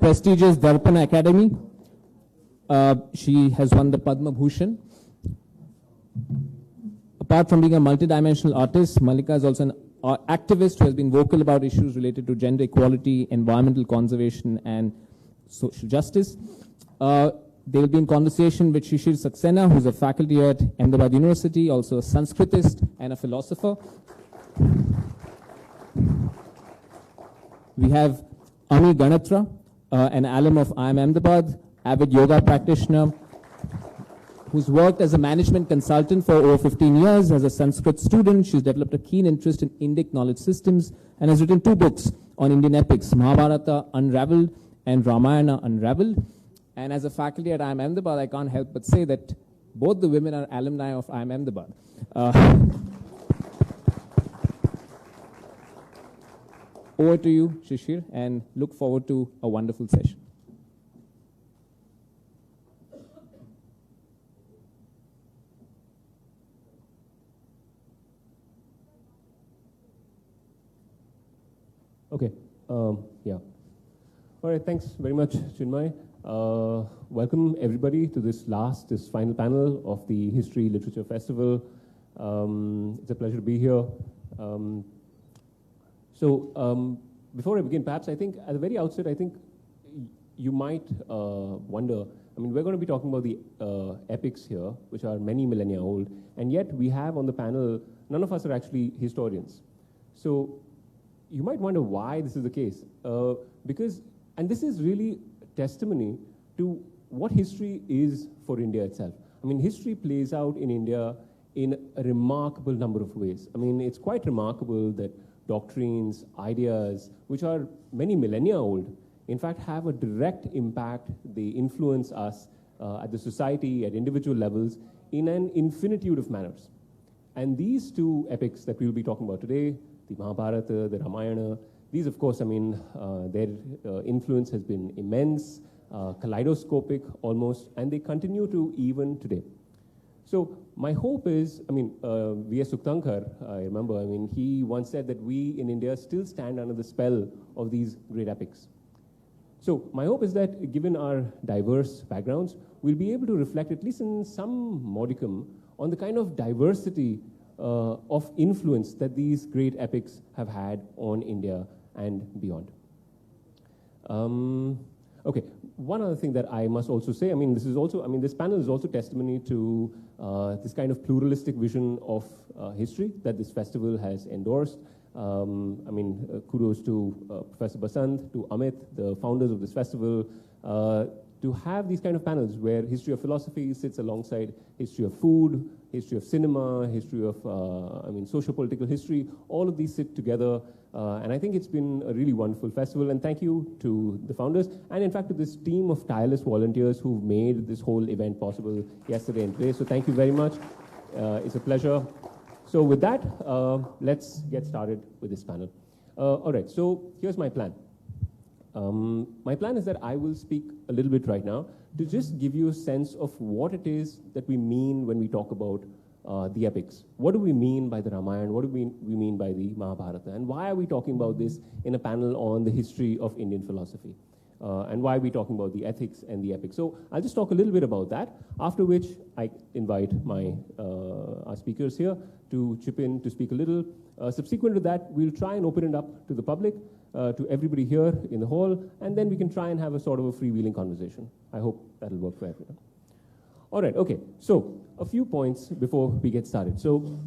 prestigious Dharma Academy. She has won the Padma Bhushan. Apart from being a multidimensional artist, Mallika is also an activist who has been vocal about issues related to gender equality, environmental conservation, and social justice. They will be in conversation with Shishir Saxena, who's a faculty at Ahmedabad University, also a Sanskritist and a philosopher. We have Ami Ganatra, an alum of IIM Ahmedabad, avid yoga practitioner, who's worked as a management consultant for over 15 years. As a Sanskrit student, she's developed a keen interest in Indic knowledge systems and has written 2 books on Indian epics, Mahabharata Unraveled and Ramayana Unraveled. And as a faculty at IIM Ahmedabad, I can't help but say that both the women are alumni of IIM Ahmedabad. Over to you, Shishir, and look forward to a wonderful session. Okay, yeah. All right, thanks very much, Chinmay. Welcome everybody to this final panel of the History Literature Festival. It's a pleasure to be here. Before I begin, perhaps I think at the very outset, I think you might wonder, I mean, we're going to be talking about the epics here, which are many millennia old, and yet we have on the panel, none of us are actually historians. So you might wonder why this is the case. And this is really testimony to what history is for India itself. I mean, history plays out in India in a remarkable number of ways. I mean, it's quite remarkable that doctrines, ideas, which are many millennia old, in fact, have a direct impact. They influence us at the society, at individual levels, in an infinitude of manners. And these 2 epics that we'll be talking about today, the Mahabharata, the Ramayana, these, of course, I mean, their influence has been immense, kaleidoscopic almost, and they continue to even today. So my hope is, I mean, V.S. Suktankar, I remember, I mean, he once said that we in India still stand under the spell of these great epics. So my hope is that given our diverse backgrounds, we'll be able to reflect at least in some modicum on the kind of diversity of influence that these great epics have had on India and beyond. Okay, one other thing that I must also say, I mean, this panel is also testimony to this kind of pluralistic vision of history that this festival has endorsed. I mean, kudos to Professor Basant, to Amit, the founders of this festival, to have these kind of panels where history of philosophy sits alongside history of food, history of cinema, history of, socio-political history. All of these sit together, and I think it's been a really wonderful festival, and thank you to the founders, and in fact to this team of tireless volunteers who've made this whole event possible yesterday and today, so thank you very much. It's a pleasure. So with that, let's get started with this panel. All right, so here's my plan. My plan is that I will speak a little bit right now to just give you a sense of what it is that we mean when we talk about the epics. What do we mean by the Ramayana? What do we mean by the Mahabharata? And why are we talking about this in a panel on the history of Indian philosophy? And why are we talking about the ethics and the epics? So I'll just talk a little bit about that, after which I invite our speakers here to chip in to speak a little. Subsequent to that, we'll try and open it up to the public, to everybody here in the hall, and then we can try and have a sort of a freewheeling conversation. I hope that'll work for everyone. All right, okay, so a few points before we get started. So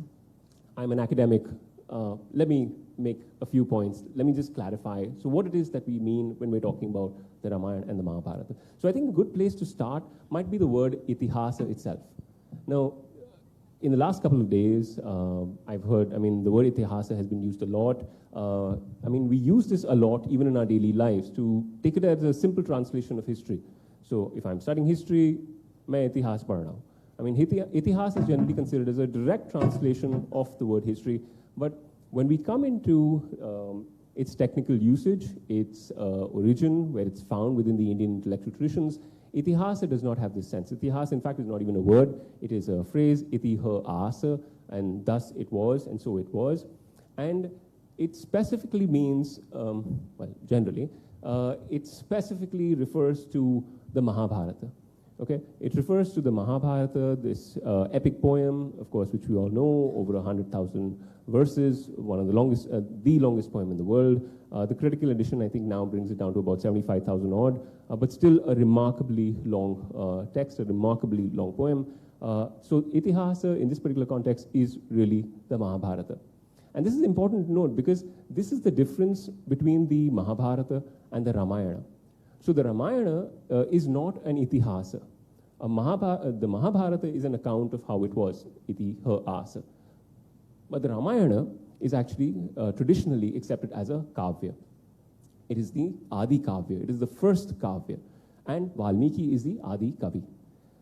I'm an academic. Let me make a few points. Let me just clarify. So what it is that we mean when we're talking about the Ramayana and the Mahabharata. So I think a good place to start might be the word itihasa itself. Now, in the last couple of days, I've heard, the word itihasa has been used a lot. We use this a lot even in our daily lives to take it as a simple translation of history. So if I'm studying history, main itihas padh raha hu. Itihas is generally considered as a direct translation of the word history, but when we come into its technical usage, its origin, where it's found within the Indian intellectual traditions, itihasa does not have this sense. Itihasa, in fact, is not even a word. It is a phrase, itihasa, and thus it was, and so it was. And it specifically means, generally, it specifically refers to the Mahabharata. Okay, it refers to the Mahabharata, this epic poem, of course, which we all know, over 100,000 verses, one of the longest poem in the world. The critical edition, I think, now brings it down to about 75,000 odd, but still a remarkably long text, a remarkably long poem. So itihasa, in this particular context, is really the Mahabharata. And this is important to note because this is the difference between the Mahabharata and the Ramayana. So the Ramayana is not an itihasa. The Mahabharata is an account of how it was, itihasa. But the Ramayana is actually traditionally accepted as a kavya. It is the Adi Kavya. It is the first kavya. And Valmiki is the Adi Kavi.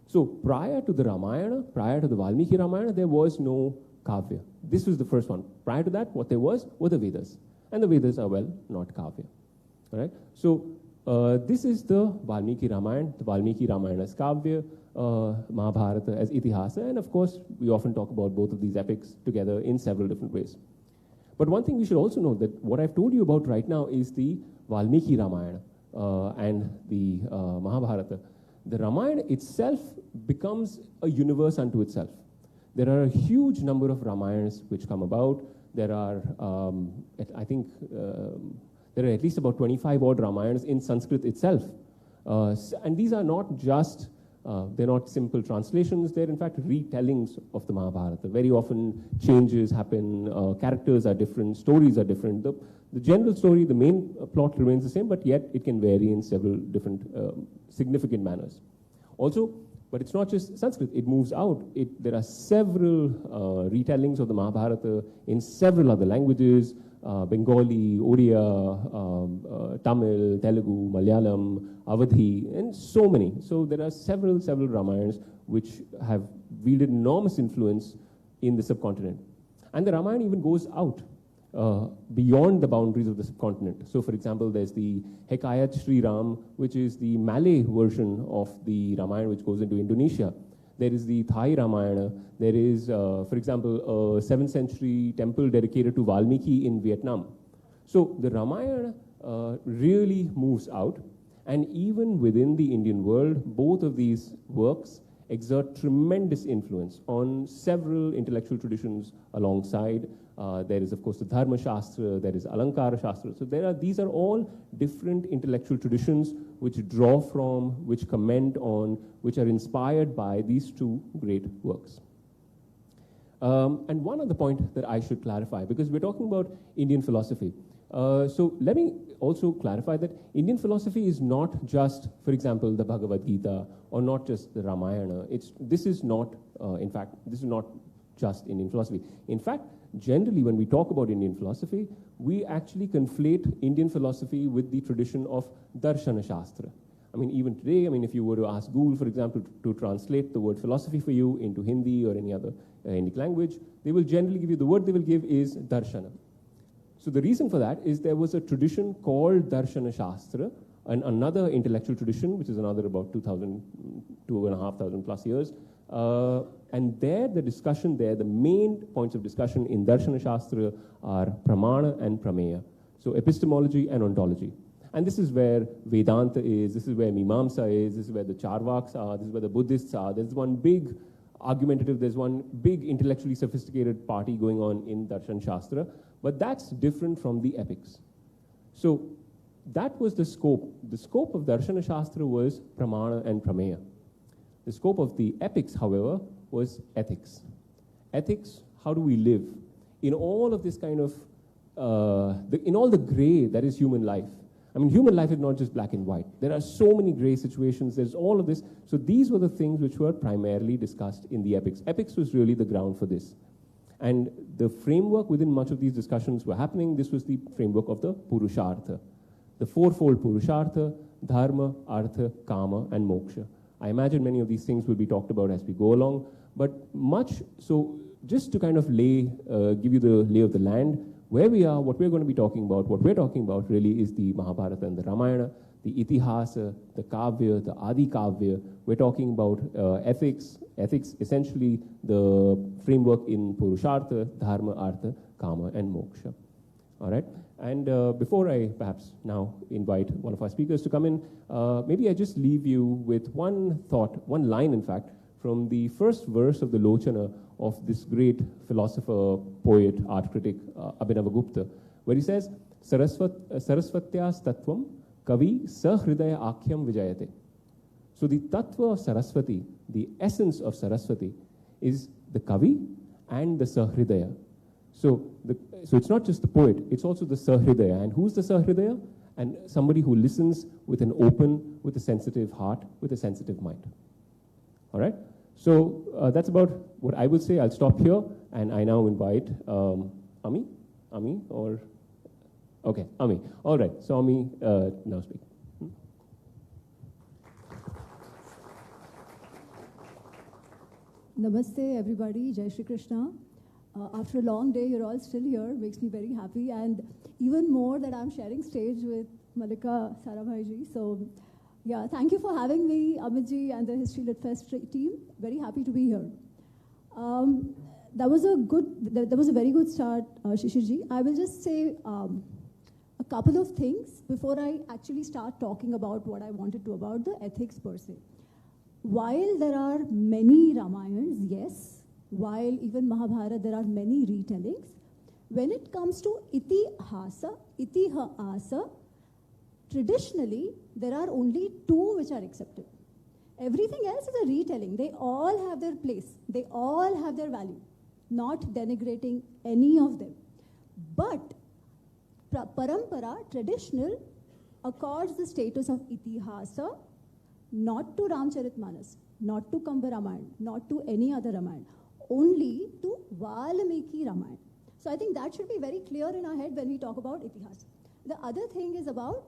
So prior to the Ramayana, prior to the Valmiki Ramayana, there was no kavya. This was the first one. Prior to that, what there was were the Vedas. And the Vedas are, well, not kavya. All right? So this is the Valmiki Ramayana. The Valmiki Ramayana is kavya, Mahabharata as itihasa. And of course, we often talk about both of these epics together in several different ways. But one thing we should also know that what I've told you about right now is the Valmiki Ramayana and the Mahabharata. The Ramayana itself becomes a universe unto itself. There are a huge number of Ramayanas which come about. There are, I think, there are at least about 25 odd Ramayanas in Sanskrit itself. And these are not just, they're not simple translations, they're in fact retellings of the Mahabharata. Very often changes happen, characters are different, stories are different. The general story, the main plot remains the same, but yet it can vary in several different significant manners. Also, but it's not just Sanskrit, it moves out. There are several retellings of the Mahabharata in several other languages, Bengali, Odia, Tamil, Telugu, Malayalam, Awadhi, and so many. So there are several Ramayanas which have wielded enormous influence in the subcontinent. And the Ramayana even goes out beyond the boundaries of the subcontinent. So for example, there's the Hekayat Sri Ram, which is the Malay version of the Ramayana which goes into Indonesia. There is the Thai Ramayana. There is, for example, a 7th century temple dedicated to Valmiki in Vietnam. So the Ramayana really moves out. And even within the Indian world, both of these works exert tremendous influence on several intellectual traditions alongside. There is, of course, the Dharma Shastra, there is Alankara Shastra. So these are all different intellectual traditions which draw from, which comment on, which are inspired by these two great works. And one other point that I should clarify, because we're talking about Indian philosophy. So let me also clarify that Indian philosophy is not just, for example, the Bhagavad Gita, or not just the Ramayana. This is not just Indian philosophy. In fact, generally, when we talk about Indian philosophy, we actually conflate Indian philosophy with the tradition of Darshana Shastra. I mean, even today, I mean, if you were to ask Google, for example, to translate the word philosophy for you into Hindi or any other Indic language, they will generally give you, the word they will give is Darshana. So the reason for that is there was a tradition called Darshana Shastra, and another intellectual tradition, which is another about 2,500 plus years. And there, the main points of discussion in Darshana Shastra are Pramana and Prameya. So epistemology and ontology. And this is where Vedanta is, this is where Mimamsa is, this is where the Charvaks are, this is where the Buddhists are. There's one big argumentative, there's one big intellectually sophisticated party going on in Darshan Shastra, but that's different from the epics. So that was the scope. The scope of Darshana Shastra was Pramana and Prameya. The scope of the epics, however, was ethics. Ethics, how do we live? In all of this kind of, in all the gray that is human life. I mean, human life is not just black and white. There are so many gray situations, there's all of this. So these were the things which were primarily discussed in the epics. Epics was really the ground for this. And the framework within much of these discussions were happening. This was the framework of the Purushartha. The fourfold Purushartha, Dharma, Artha, Kama, and Moksha. I imagine many of these things will be talked about as we go along, but so just to kind of give you the lay of the land, where we are, what we're going to be talking about, what we're talking about really is the Mahabharata and the Ramayana, the itihasa, the kavya, the adi kavya. We're talking about ethics, essentially the framework in Purushartha, Dharma, Artha, Kama, and Moksha. All right. And before I perhaps now invite one of our speakers to come in, maybe I just leave you with one thought, one line, in fact, from the first verse of the Lochana of this great philosopher, poet, art critic, Abhinavagupta, where he says, Sarasvatyas tattvam kavi sahridaya akhyam vijayate. So the tattva of Saraswati, the essence of Saraswati, is the kavi and the sahridaya. So it's not just the poet, it's also the sahridaya. And who's the sahridaya? And somebody who listens with an open, with a sensitive heart, with a sensitive mind. All right? So that's about what I will say. I'll stop here, and I now invite Ami, or... Okay, Ami. All right, so Ami, now speak. Namaste, everybody. Jai Shri Krishna. After a long day, you're all still here. Makes me very happy. And even more that I'm sharing stage with Malika Sarabhai ji. So, yeah, thank you for having me, Amit ji, and the History Lit Fest team. Very happy to be here. That was a very good start, Shishir ji. I will just say a couple of things before I actually start talking about what I wanted to about the ethics per se. While there are many Ramayans, yes, while even Mahabharata, there are many retellings. When it comes to itihasa, traditionally, there are only two which are accepted. Everything else is a retelling. They all have their place. They all have their value. Not denigrating any of them. But parampara, traditional, accords the status of itihasa not to Ramcharitmanas, not to Kamba Ramayana, not to any other Ramayana, only to Valmiki Ramayana. So I think that should be very clear in our head when we talk about itihasa. The other thing is about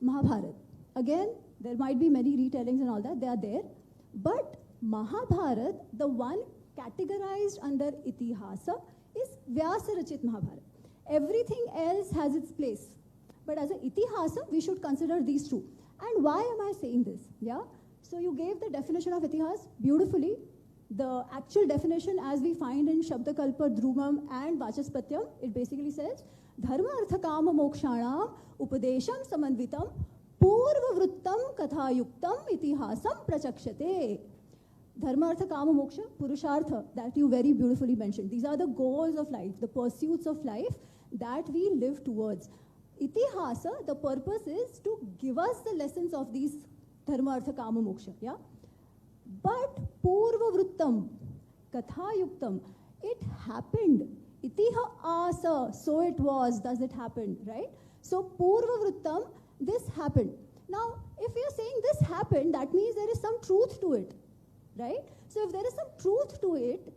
Mahabharata. Again, there might be many retellings and all that, they are there. But Mahabharata, the one categorized under itihasa, is Vyasa Rachit Mahabharata. Everything else has its place. But as an itihasa, we should consider these two. And why am I saying this? Yeah. So you gave the definition of itihas beautifully. The actual definition as we find in Shabdakalpa, Dhrumam and Vachaspatyam, it basically says, Dharma artha kama mokshanam upadesham samanvitam purva vrittam kathayuktam itihasam prachakshate. Dharma artha kama moksha, purushartha, that you very beautifully mentioned. These are the goals of life, the pursuits of life that we live towards. Itihasa, the purpose is to give us the lessons of these dharma, artha, kama, moksha. Yeah? But purva vrittam, katha yuktam, it happened. Itiha asa, so it was, thus it happened, right? So purva vrittam, this happened. Now, if we are saying this happened, that means there is some truth to it, right? So if there is some truth to it,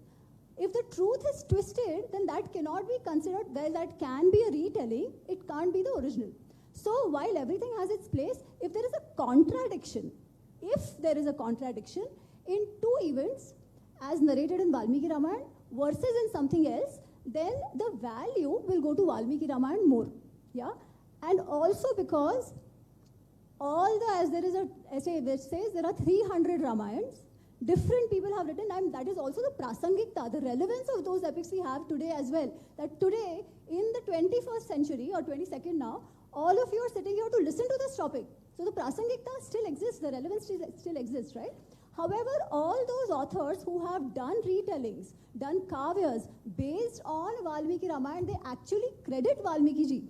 if the truth is twisted, then that cannot be considered, well, that can be a retelling, it can't be the original. So while everything has its place, if there is a contradiction in two events, as narrated in Valmiki Ramayana versus in something else, then the value will go to Valmiki Ramayana more. Yeah? And also because as there is a essay which says there are 300 Ramayans, different people have written, and that is also the prasangikta, the relevance of those epics we have today as well. That today, in the 21st century or 22nd now, all of you are sitting here to listen to this topic. So the prasangikta still exists, the relevance still exists, right? However, all those authors who have done retellings, done kavyas based on Valmiki Ramayana, they actually credit Valmiki ji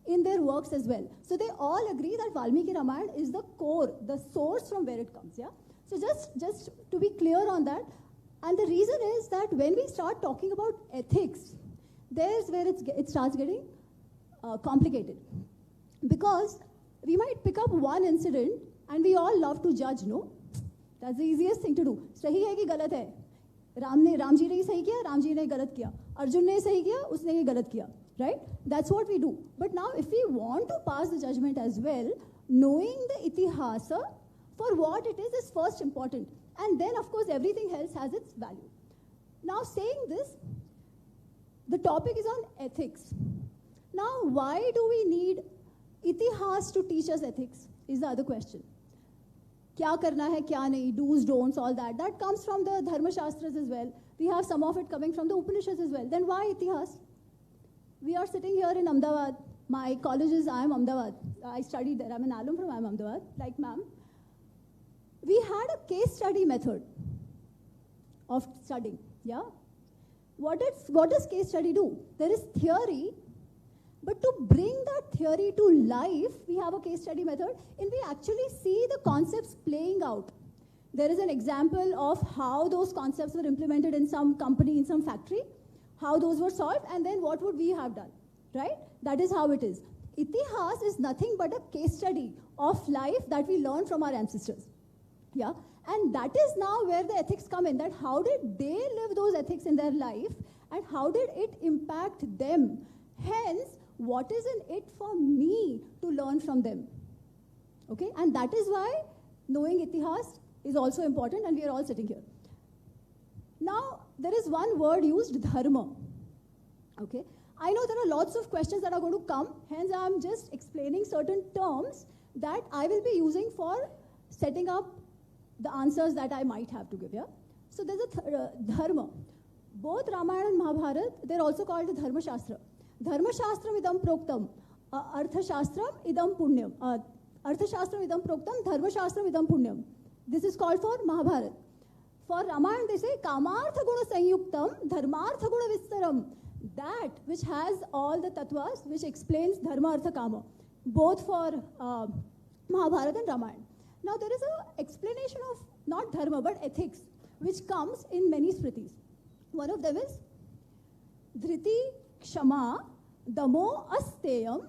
in their works as well. So they all agree that Valmiki Ramayana is the core, the source from where it comes, yeah? So just to be clear on that, and the reason is that when we start talking about ethics, there's where it starts getting complicated. Because we might pick up one incident and we all love to judge, no? That's the easiest thing to do. Sahi hai ki galat hai? Ram ji ne sahi kiya, Ram ji ne galat kiya. Arjun ne sahi kiya, usne ye galat kiya. Right? That's what we do. But now if we want to pass the judgment as well, knowing the itihasa for what it is first important. And then, of course, everything else has its value. Now, saying this, the topic is on ethics. Now, why do we need itihas to teach us ethics, is the other question. Kya karna hai, kya nahi, do's, don'ts, all that. That comes from the Dharma Shastras as well. We have some of it coming from the Upanishads as well. Then why itihas? we are sitting here in Ahmedabad. My college is IIM Ahmedabad. I studied there. I'm an alum from IIM Ahmedabad, like ma'am. We had a case study method of studying, yeah? What does case study do? There is theory, but to bring that theory to life, we have a case study method, and we actually see the concepts playing out. There is an example of how those concepts were implemented in some company, in some factory, how those were solved, and then what would we have done, right? That is how it is. Itihas is nothing but a case study of life that we learned from our ancestors, yeah? And that is now where the ethics come in, that how did they live those ethics in their life, and how did it impact them? Hence, what is in it for me to learn from them? Okay, and that is why knowing itihas is also important, and we are all sitting here. Now, there is one word used, dharma. Okay, I know there are lots of questions that are going to come, hence I am just explaining certain terms that I will be using for setting up the answers that I might have to give, yeah? So there's a dharma. Both Ramayana and Mahabharata, they're also called the Dharma Shastra. Dharma Shastram idam proktam, Artha Shastram idam punyam. Artha Shastram idam proktam, Dharma Shastram idam punyam. This is called for Mahabharata. For Ramayana, they say, Kamartha guna sanyuktam, Dharmartha guna vistaram. That which has all the tattvas, which explains Dharma, Artha, Kama. Both for Mahabharata and Ramayana. Now, there is an explanation of not dharma, but ethics, which comes in many smritis. One of them is dhriti, kshama, damo, asteyam,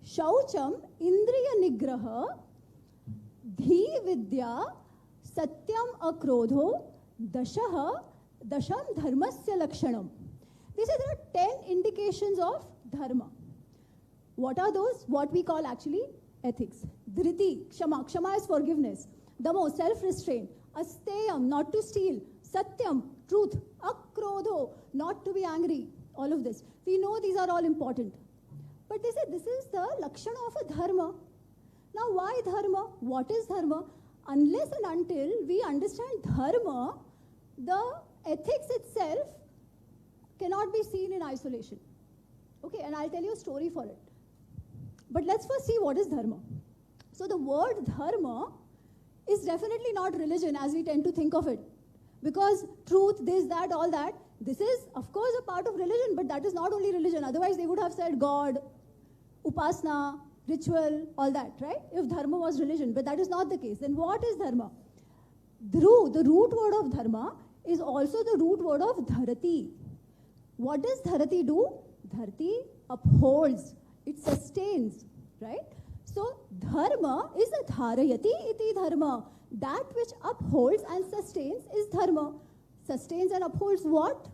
shaucham, indriya nigraha, dhi vidya, satyam akrodho, dashaha, dasham dharmasya lakshanam. They say there are 10 indications of dharma. What are those? What we call actually ethics. Dhriti, kshama. Kshama is forgiveness. Damo, self-restraint. Asteyam, not to steal. Satyam, truth. Akrodho, not to be angry. All of this. We know these are all important. But they say this is the lakshana of a dharma. Now, why dharma? What is dharma? Unless and until we understand dharma, the ethics itself cannot be seen in isolation. Okay, and I'll tell you a story for it. But let's first see what is dharma. So the word dharma is definitely not religion as we tend to think of it. Because truth, this, that, all that, this is of course a part of religion, but that is not only religion. Otherwise they would have said God, upasana, ritual, all that, right? If dharma was religion, but that is not the case. Then what is dharma? Dhru, the root word of dharma, is also the root word of dharati. What does dharati do? Dharati upholds. It sustains, right? So, dharma is a dharayati iti dharma. That which upholds and sustains is dharma. Sustains and upholds what?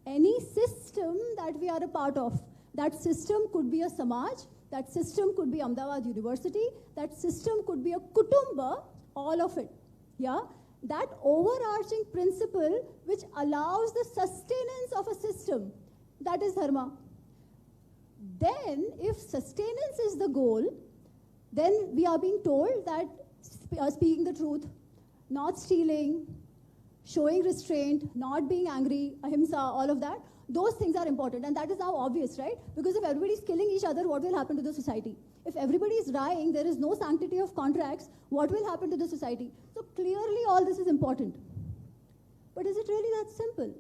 Any system that we are a part of. That system could be a samaj, that system could be Ahmedabad University, that system could be a kutumba, all of it, yeah? That overarching principle which allows the sustenance of a system, that is dharma. Then, if sustenance is the goal, then we are being told that speaking the truth, not stealing, showing restraint, not being angry, ahimsa, all of that, those things are important. And that is now obvious, right? Because if everybody is killing each other, what will happen to the society? If everybody is lying, there is no sanctity of contracts, what will happen to the society? So clearly all this is important. But is it really that simple?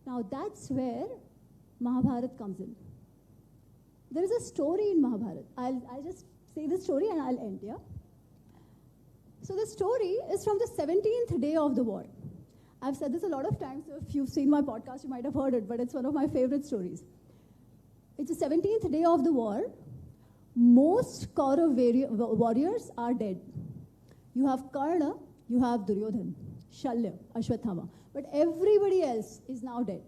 Now that's where Mahabharata comes in. There is a story in Mahabharata. I'll just say the story and I'll end, yeah? So the story is from the 17th day of the war. I've said this a lot of times, so if you've seen my podcast, you might have heard it, but it's one of my favorite stories. It's the 17th day of the war. Most Kaurav warriors are dead. You have Karna, you have Duryodhan, Shalya, Ashwathama, but everybody else is now dead.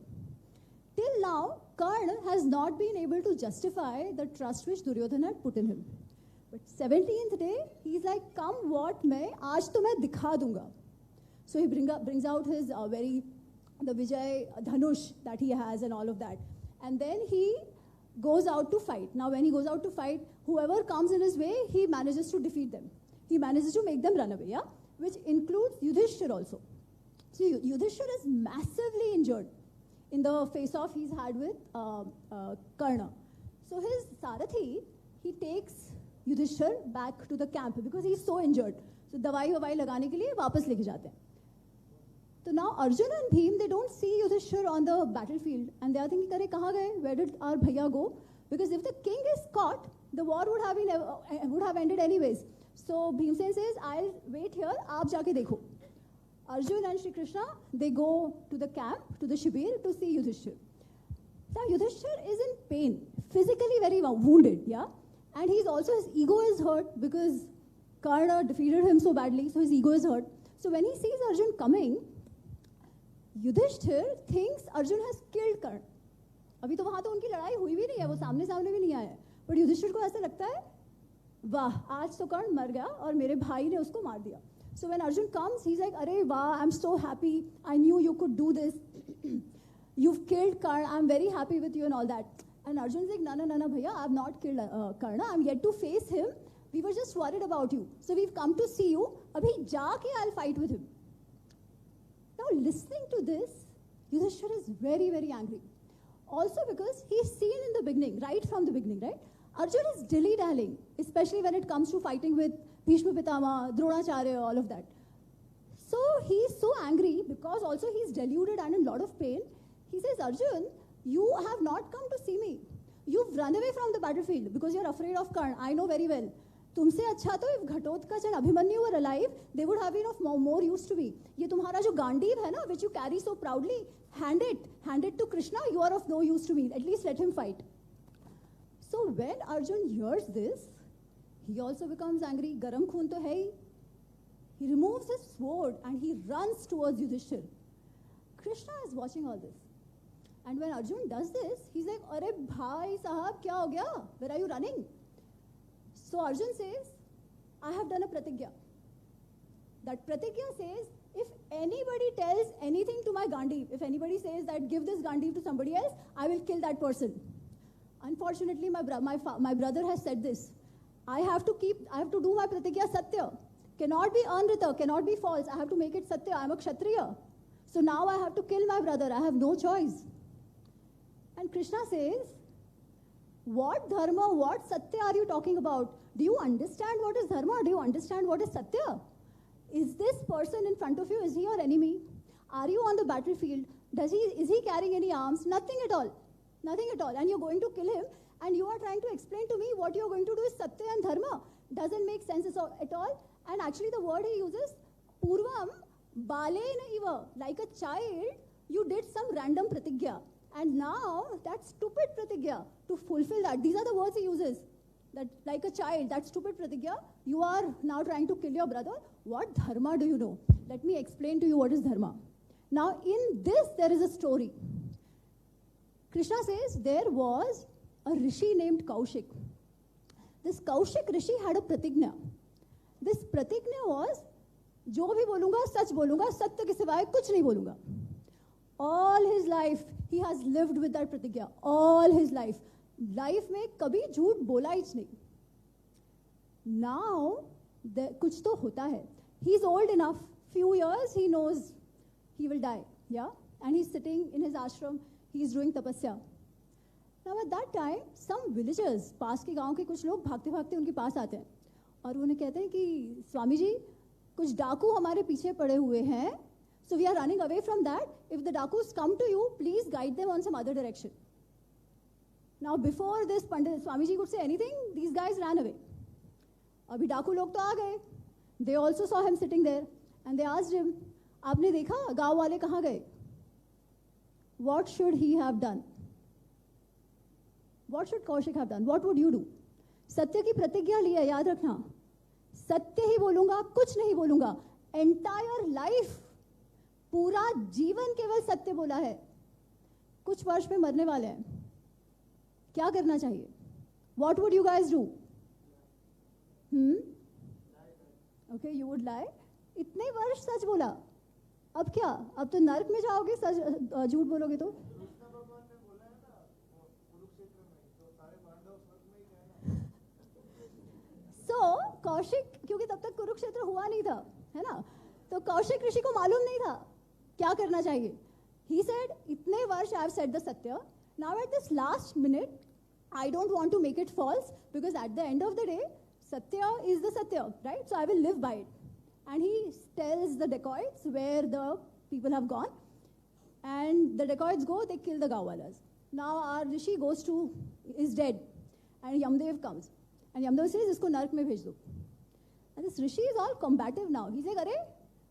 Till now, Karna has not been able to justify the trust which Duryodhan had put in him. But 17th day, he's like, come what may, aaj to main dikha dunga. So he brings out his the Vijay Dhanush that he has and all of that. And then he goes out to fight. Now when he goes out to fight, whoever comes in his way, he manages to defeat them. He manages to make them run away, yeah? Which includes Yudhishthir also. So Yudhishthir is massively injured. in the face-off he's had with Karna. So his Sarathi, he takes Yudhishthir back to the camp because he's so injured. So dawai wawai lagane ke liye wapas leke jate hain. So now Arjuna and Bhim, they don't see Yudhishthir on the battlefield and they are thinking, "Kare kahan gaye? Where did our bhaiya go?" Because if the king is caught, the war would have ended anyways. So Bhimsen says, "I'll wait here, aap jaake dekho." Arjuna and Shri Krishna, they go to the camp, to the Shibir, to see Yudhishthir. Now Yudhishthir is in pain, physically very wounded, yeah? And he's also, his ego is hurt because Karna defeated him so badly, so his ego is hurt. So when he sees Arjun coming, Yudhishthir thinks Arjun has killed Karna. अभी तो वहाँ तो उनकी लड़ाई हुई भी नहीं है, वो सामने भी नहीं आया है. But युधिष्ठिर को ऐसा लगता है, वाह, आज तो कर्ण मर गया और मेरे भाई ने उसको मार दिया. So when Arjun comes, he's like, "Arey, wow, I'm so happy. I knew you could do this. You've killed Karna. I'm very happy with you and all that." And Arjun's like, "No, bhaiya, I've not killed Karna. I'm yet to face him. We were just worried about you. So we've come to see you. Abhi jaake I'll fight with him." Now listening to this, Yudhishthir is very, very angry. Also because he's seen in the beginning, right from the beginning, right? Arjun is dilly-dallying, especially when it comes to fighting with Bhishma Pitama, Dronacharya, all of that. So he's so angry because also he's deluded and in a lot of pain. He says, "Arjun, you have not come to see me. You've run away from the battlefield because you're afraid of Karna. I know very well. तुमसे अच्छा तो if Ghatotkacha and Abhimanyu were alive, they would have been of more use to me. ये तुम्हारा जो गांडीव है ना, which you carry so proudly, hand it to Krishna. You are of no use to me. At least let him fight." So when Arjun hears this, he also becomes angry. Garam khoon to hai. He removes his sword and he runs towards Yudhishthir. Krishna is watching all this. And when Arjun does this, he's like, "Arey bhai sahab, kya ho gaya? Where are you running?" So Arjun says, "I have done a pratigya." That pratigya says, if anybody tells anything to my Gandhi, if anybody says that give this Gandhi to somebody else, I will kill that person. Unfortunately, my brother has said this. I have to do my pratigya satya. Cannot be anrita, cannot be false. I have to make it satya. I am a kshatriya. So now I have to kill my brother. I have no choice. And Krishna says, "What dharma, what satya are you talking about? Do you understand what is dharma? Do you understand what is satya? Is this person in front of you, is he your enemy? Are you on the battlefield? Is he carrying any arms? Nothing at all. Nothing at all. And you're going to kill him and you are trying to explain to me what you're going to do is satya and dharma. Doesn't make sense at all." And actually the word he uses, purvam balena iva, like a child, you did some random pratigya. And now that stupid pratigya, to fulfill that, these are the words he uses. That like a child, that stupid pratigya, you are now trying to kill your brother. What dharma do you know? Let me explain to you what is dharma. Now in this there is a story. Krishna says there was a rishi named Kaushik. This Kaushik rishi had a pratigna. This pratigna was, जो भी बोलूंगा सच बोलूंगा, सत्य के सिवाय कुछ नहीं बोलूंगा. All his life he has lived with that pratigya. All his life. Life में कभी झूठ बोला ही नहीं. Now कुछ तो होता है. He's old enough. Few years he knows he will die. Yeah, and he's sitting in his ashram. He's doing tapasya. Now at that time, some villagers, पास के गांव के कुछ लोग भागते भागते उनके पास आते हैं और उन्हें कहते हैं कि स्वामी जी, कुछ डाकू हमारे पीछे पड़े हुए हैं. So we are running away from that. If the dakus come to you, please guide them on some other direction. Now before this Pandit Swamiji could say anything, these guys ran away. Abhi डाकू लोग तो आ गए. They also saw him sitting there and they asked him, "आपने देखा गांव वाले कहाँ गए?" What should he have done? What should Kaushik have done? What would you do? सत्य की प्रतिज्ञा ली है, याद रखना. सत्य ही बोलूंगा, कुछ नहीं बोलूंगा. Entire life, पूरा जीवन केवल सत्य बोला है. कुछ वर्ष में मरने वाले हैं. क्या करना चाहिए? What would you guys do? Okay, you would lie. इतने वर्ष सच बोला. अब क्या? अब तो नरक में जाओगे सच झूठ बोलोगे तो. So कौशिक, क्योंकि तब तक कुरुक्षेत्र हुआ नहीं था, है ना? तो कौशिक ऋषि को मालूम नहीं था क्या करना चाहिए. He said, "Itne varsh I have said the satya. Now at this last minute, I don't want to make it false, because at the end of the day, satya is the satya, right? So I will live by it." And he tells the dacoits where the people have gone. And the dacoits go, they kill the Gauwalas. Now our Rishi is dead. And Yamdev comes. And Yamdev says, "Isko nark mein bhej do." And this Rishi is all combative now. He's like, "Arey,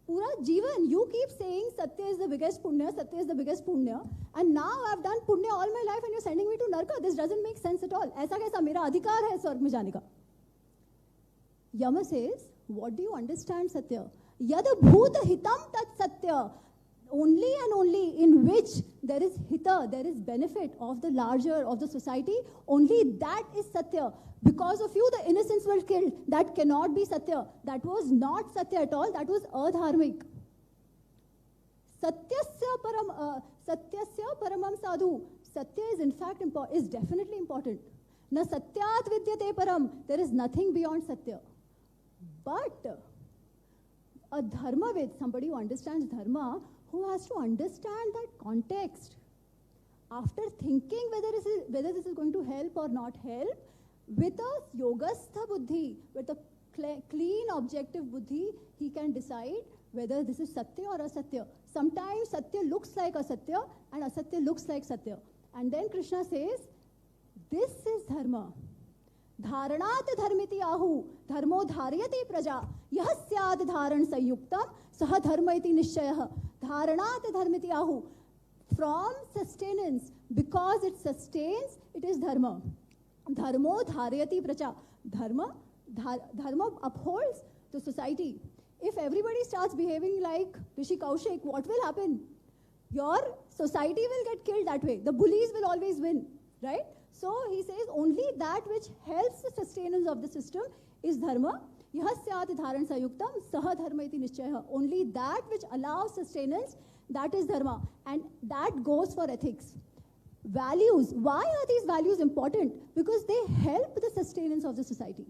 pura jivan, you keep saying Satya is the biggest punya, Satya is the biggest punya. And now I've done punya all my life and you're sending me to narka. This doesn't make sense at all. Aisa kaisa, mera adhikar hai swarg mein jane ka." Yama says, "What do you understand, Satya? Yad bhoot hitam tat Satya." Only and only in which there is hita, there is benefit of the larger, of the society, only that is Satya. Because of you, the innocents were killed. That cannot be Satya. That was not Satya at all. That was adharmik. Satyasya paramam sadhu. Satya is in fact is definitely important. Na satyat vidyate param. There is nothing beyond Satya. But a dharmavid, somebody who understands dharma, who has to understand that context, after thinking whether this is going to help or not help, with a yogastha buddhi, with a clean objective buddhi, he can decide whether this is satya or asatya. Sometimes satya looks like asatya and asatya looks like satya. And then Krishna says, this is dharma. Dharanat dharmiti ahu, dharmo dharyati praja, yah syad dharan sayuktam, saha dharma iti nishchayah. Dharanat dharmiti ahu. From sustenance, because it sustains, it is dharma. Dharmo dharyati praja. Dharma upholds the society. If everybody starts behaving like Rishi Kaushik, what will happen? Your society will get killed that way. The bullies will always win, right? So he says only that which helps the sustenance of the system is dharma. Yahasyat dharan sayuktam saha dharma iti nishchayah. Only that which allows sustenance, that is dharma. And that goes for ethics. Values. Why are these values important? Because they help the sustenance of the society.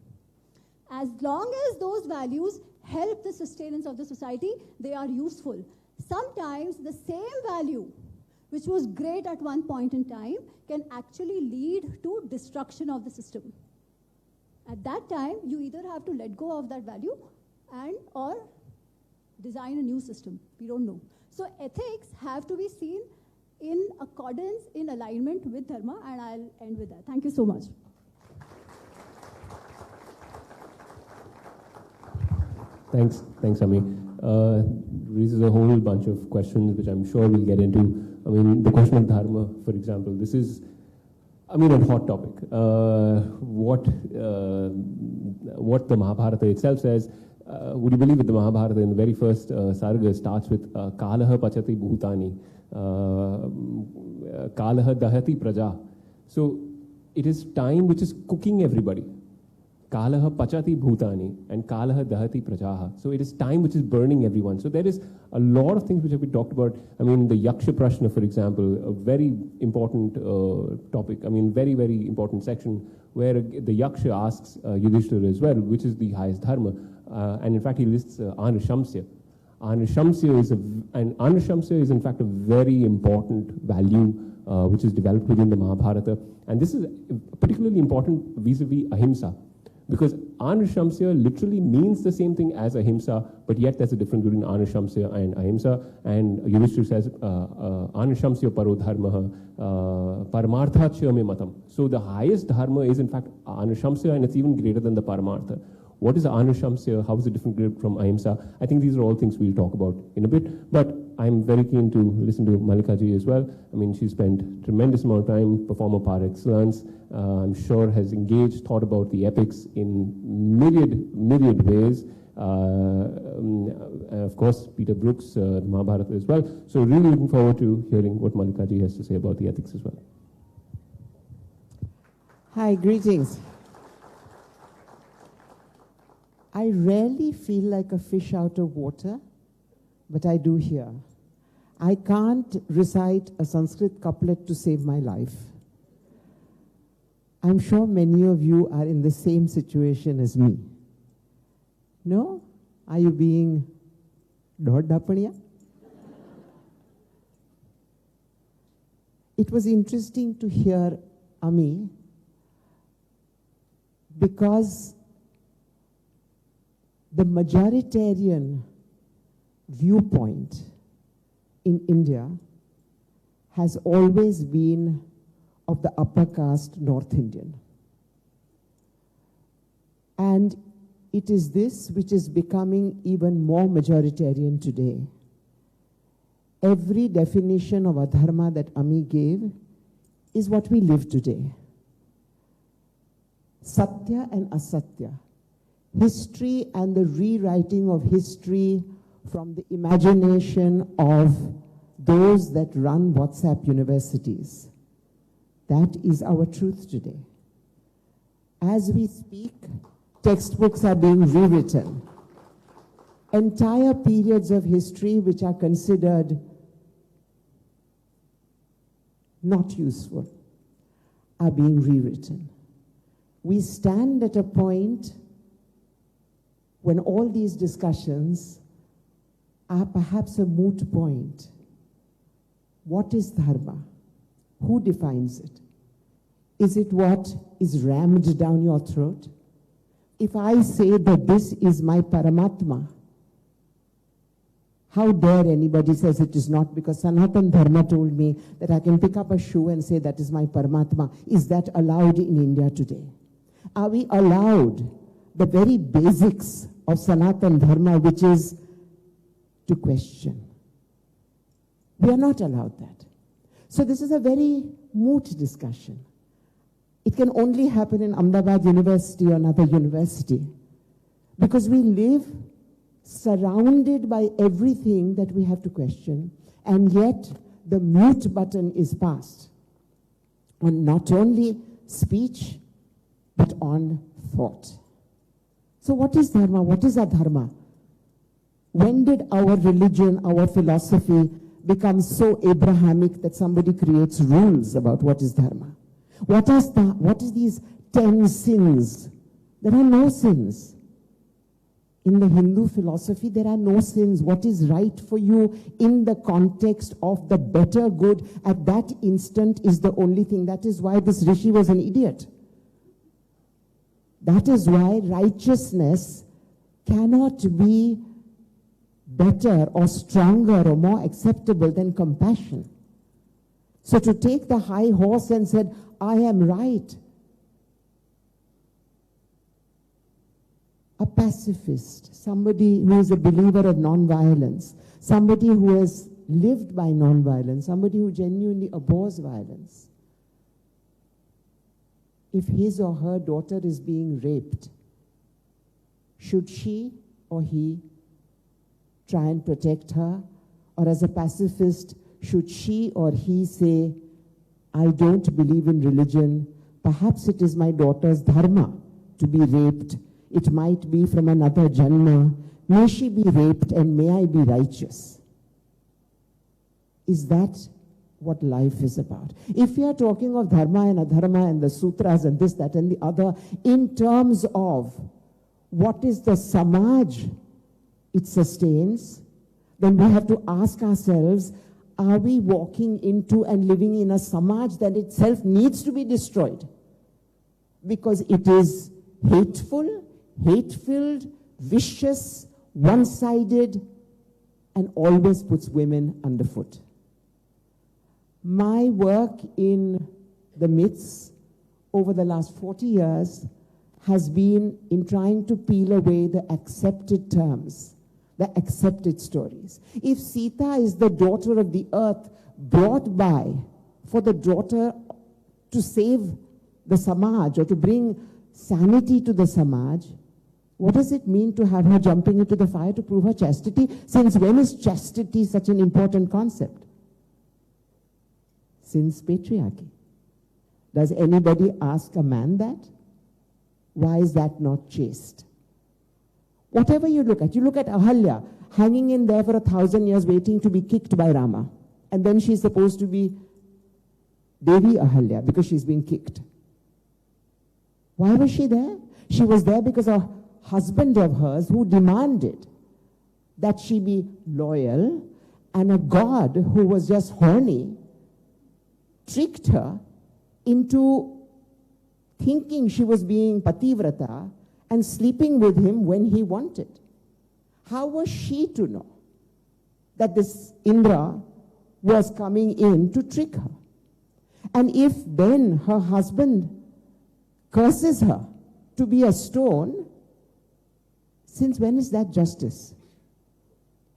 As long as those values help the sustenance of the society, they are useful. Sometimes the same value, which was great at one point in time, can actually lead to destruction of the system. At that time, you either have to let go of that value and or design a new system. We don't know. So ethics have to be seen in accordance, in alignment with dharma, and I'll end with that. Thank you so much. Thanks, Ami. Raises a whole bunch of questions, which I'm sure we'll get into. I mean, the question of dharma, for example, this is, I mean, a hot topic. What the Mahabharata itself says, would you believe it, the Mahabharata in the very first sarga starts with Kalaha Pachati Bhutani, Kalaha Dahati Praja. So it is time which is cooking everybody. Kalaha Pachati Bhutani and Kalaha Dahati Prajaha. So it is time which is burning everyone. So there is a lot of things which have been talked about. I mean, the Yaksha Prashna, for example, a very important topic. I mean, very, very important section where the Yaksha asks Yudhishthira as well, which is the highest dharma. And in fact, he lists Anushamsya. Anushamsya is in fact a very important value which is developed within the Mahabharata. And this is particularly important vis-a-vis Ahimsa. Because Anushamsya literally means the same thing as Ahimsa, but yet there's a difference between Anushamsya and Ahimsa. And Yudhishthira says, Anushamsya paro dharmaha, paramartha chya me matam. So the highest dharma is in fact Anushamsya, and it's even greater than the paramartha. What is Anushamsya? How is it different from Ahimsa? I think these are all things we'll talk about in a bit. But I'm very keen to listen to Malika ji as well. I mean, she spent tremendous amount of time, performer par excellence. I'm sure has engaged, thought about the epics in myriad ways. Of course, Peter Brook's the Mahabharata as well. So really looking forward to hearing what Malika ji has to say about the ethics as well. Hi, greetings. I rarely feel like a fish out of water, but I do here. I can't recite a Sanskrit couplet to save my life. I'm sure many of you are in the same situation as me. No? Are you being dodapaniya? it was interesting to hear Ami, because the majoritarian viewpoint in India has always been of the upper caste North Indian. And it is this which is becoming even more majoritarian today. Every definition of a dharma that Ami gave is what we live today. Satya and asatya. History and the rewriting of history from the imagination of those that run WhatsApp universities. That is our truth today. As we speak, textbooks are being rewritten. Entire periods of history which are considered not useful are being rewritten. We stand at a point when all these discussions are perhaps a moot point. What is dharma? Who defines it? Is it what is rammed down your throat? If I say that this is my Paramatma, how dare anybody says it is not, because Sanatan Dharma told me that I can pick up a shoe and say that is my Paramatma. Is that allowed in India today? Are we allowed the very basics of Sanatan Dharma, which is to question? We are not allowed that. So this is a very moot discussion. It can only happen in Ahmedabad University or another university, because we live surrounded by everything that we have to question, and yet the mute button is passed on not only speech, but on thought. So what is dharma? What is adharma? When did our religion, our philosophy become so Abrahamic that somebody creates rules about what is dharma? What is these 10 sins? There are no sins. In the Hindu philosophy, there are no sins. What is right for you in the context of the better good at that instant is the only thing. That is why this rishi was an idiot. That is why righteousness cannot be better or stronger or more acceptable than compassion. So to take the high horse and said, I am right. A pacifist, somebody who is a believer of non-violence, somebody who has lived by non-violence, somebody who genuinely abhors violence. If his or her daughter is being raped, should she or he try and protect her? Or as a pacifist, should she or he say, I don't believe in religion, perhaps it is my daughter's dharma to be raped. It might be from another janma. May she be raped and may I be righteous. Is that what life is about? If we are talking of dharma and adharma and the sutras and this, that and the other, in terms of what is the samaj it sustains, then we have to ask ourselves, are we walking into and living in a samaj that itself needs to be destroyed? Because it is hateful, hate-filled, vicious, one-sided, and always puts women underfoot. My work in the myths over the last 40 years has been in trying to peel away the accepted terms, the accepted stories. If Sita is the daughter of the earth brought by for the daughter to save the samaj or to bring sanity to the samaj, what does it mean to have her jumping into the fire to prove her chastity? Since when is chastity such an important concept? Since patriarchy. Does anybody ask a man that? Why is that not chaste? Whatever you look at Ahalya hanging in there for 1,000 years waiting to be kicked by Rama. And then she's supposed to be Devi Ahalya because she's been kicked. Why was she there? She was there because a husband of hers who demanded that she be loyal, and a god who was just horny tricked her into thinking she was being pativrata and sleeping with him when he wanted. How was she to know that this Indra was coming in to trick her? And if then her husband curses her to be a stone, since when is that justice?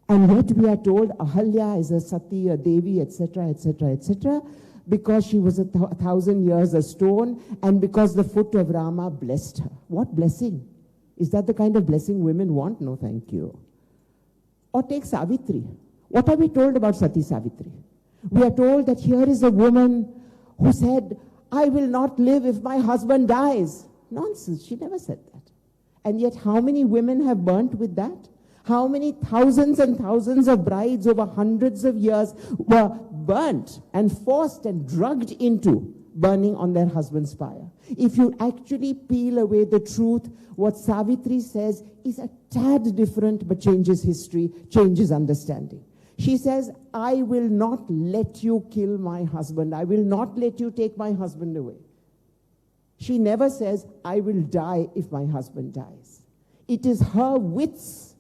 And yet we are told Ahalya is a sati, a devi, etc., etc., etc., because she was 1,000 years a stone and because the foot of Rama blessed her. What blessing? Is that the kind of blessing women want? No, thank you. Or take Savitri. What are we told about Sati Savitri? We are told that here is a woman who said, I will not live if my husband dies. Nonsense, she never said that. And yet how many women have burnt with that? How many thousands and thousands of brides over hundreds of years were burnt and forced and drugged into burning on their husband's pyre? If you actually peel away the truth, what Savitri says is a tad different, but changes history, changes understanding. She says, I will not let you kill my husband. I will not let you take my husband away. She never says, I will die if my husband dies. It is her wits,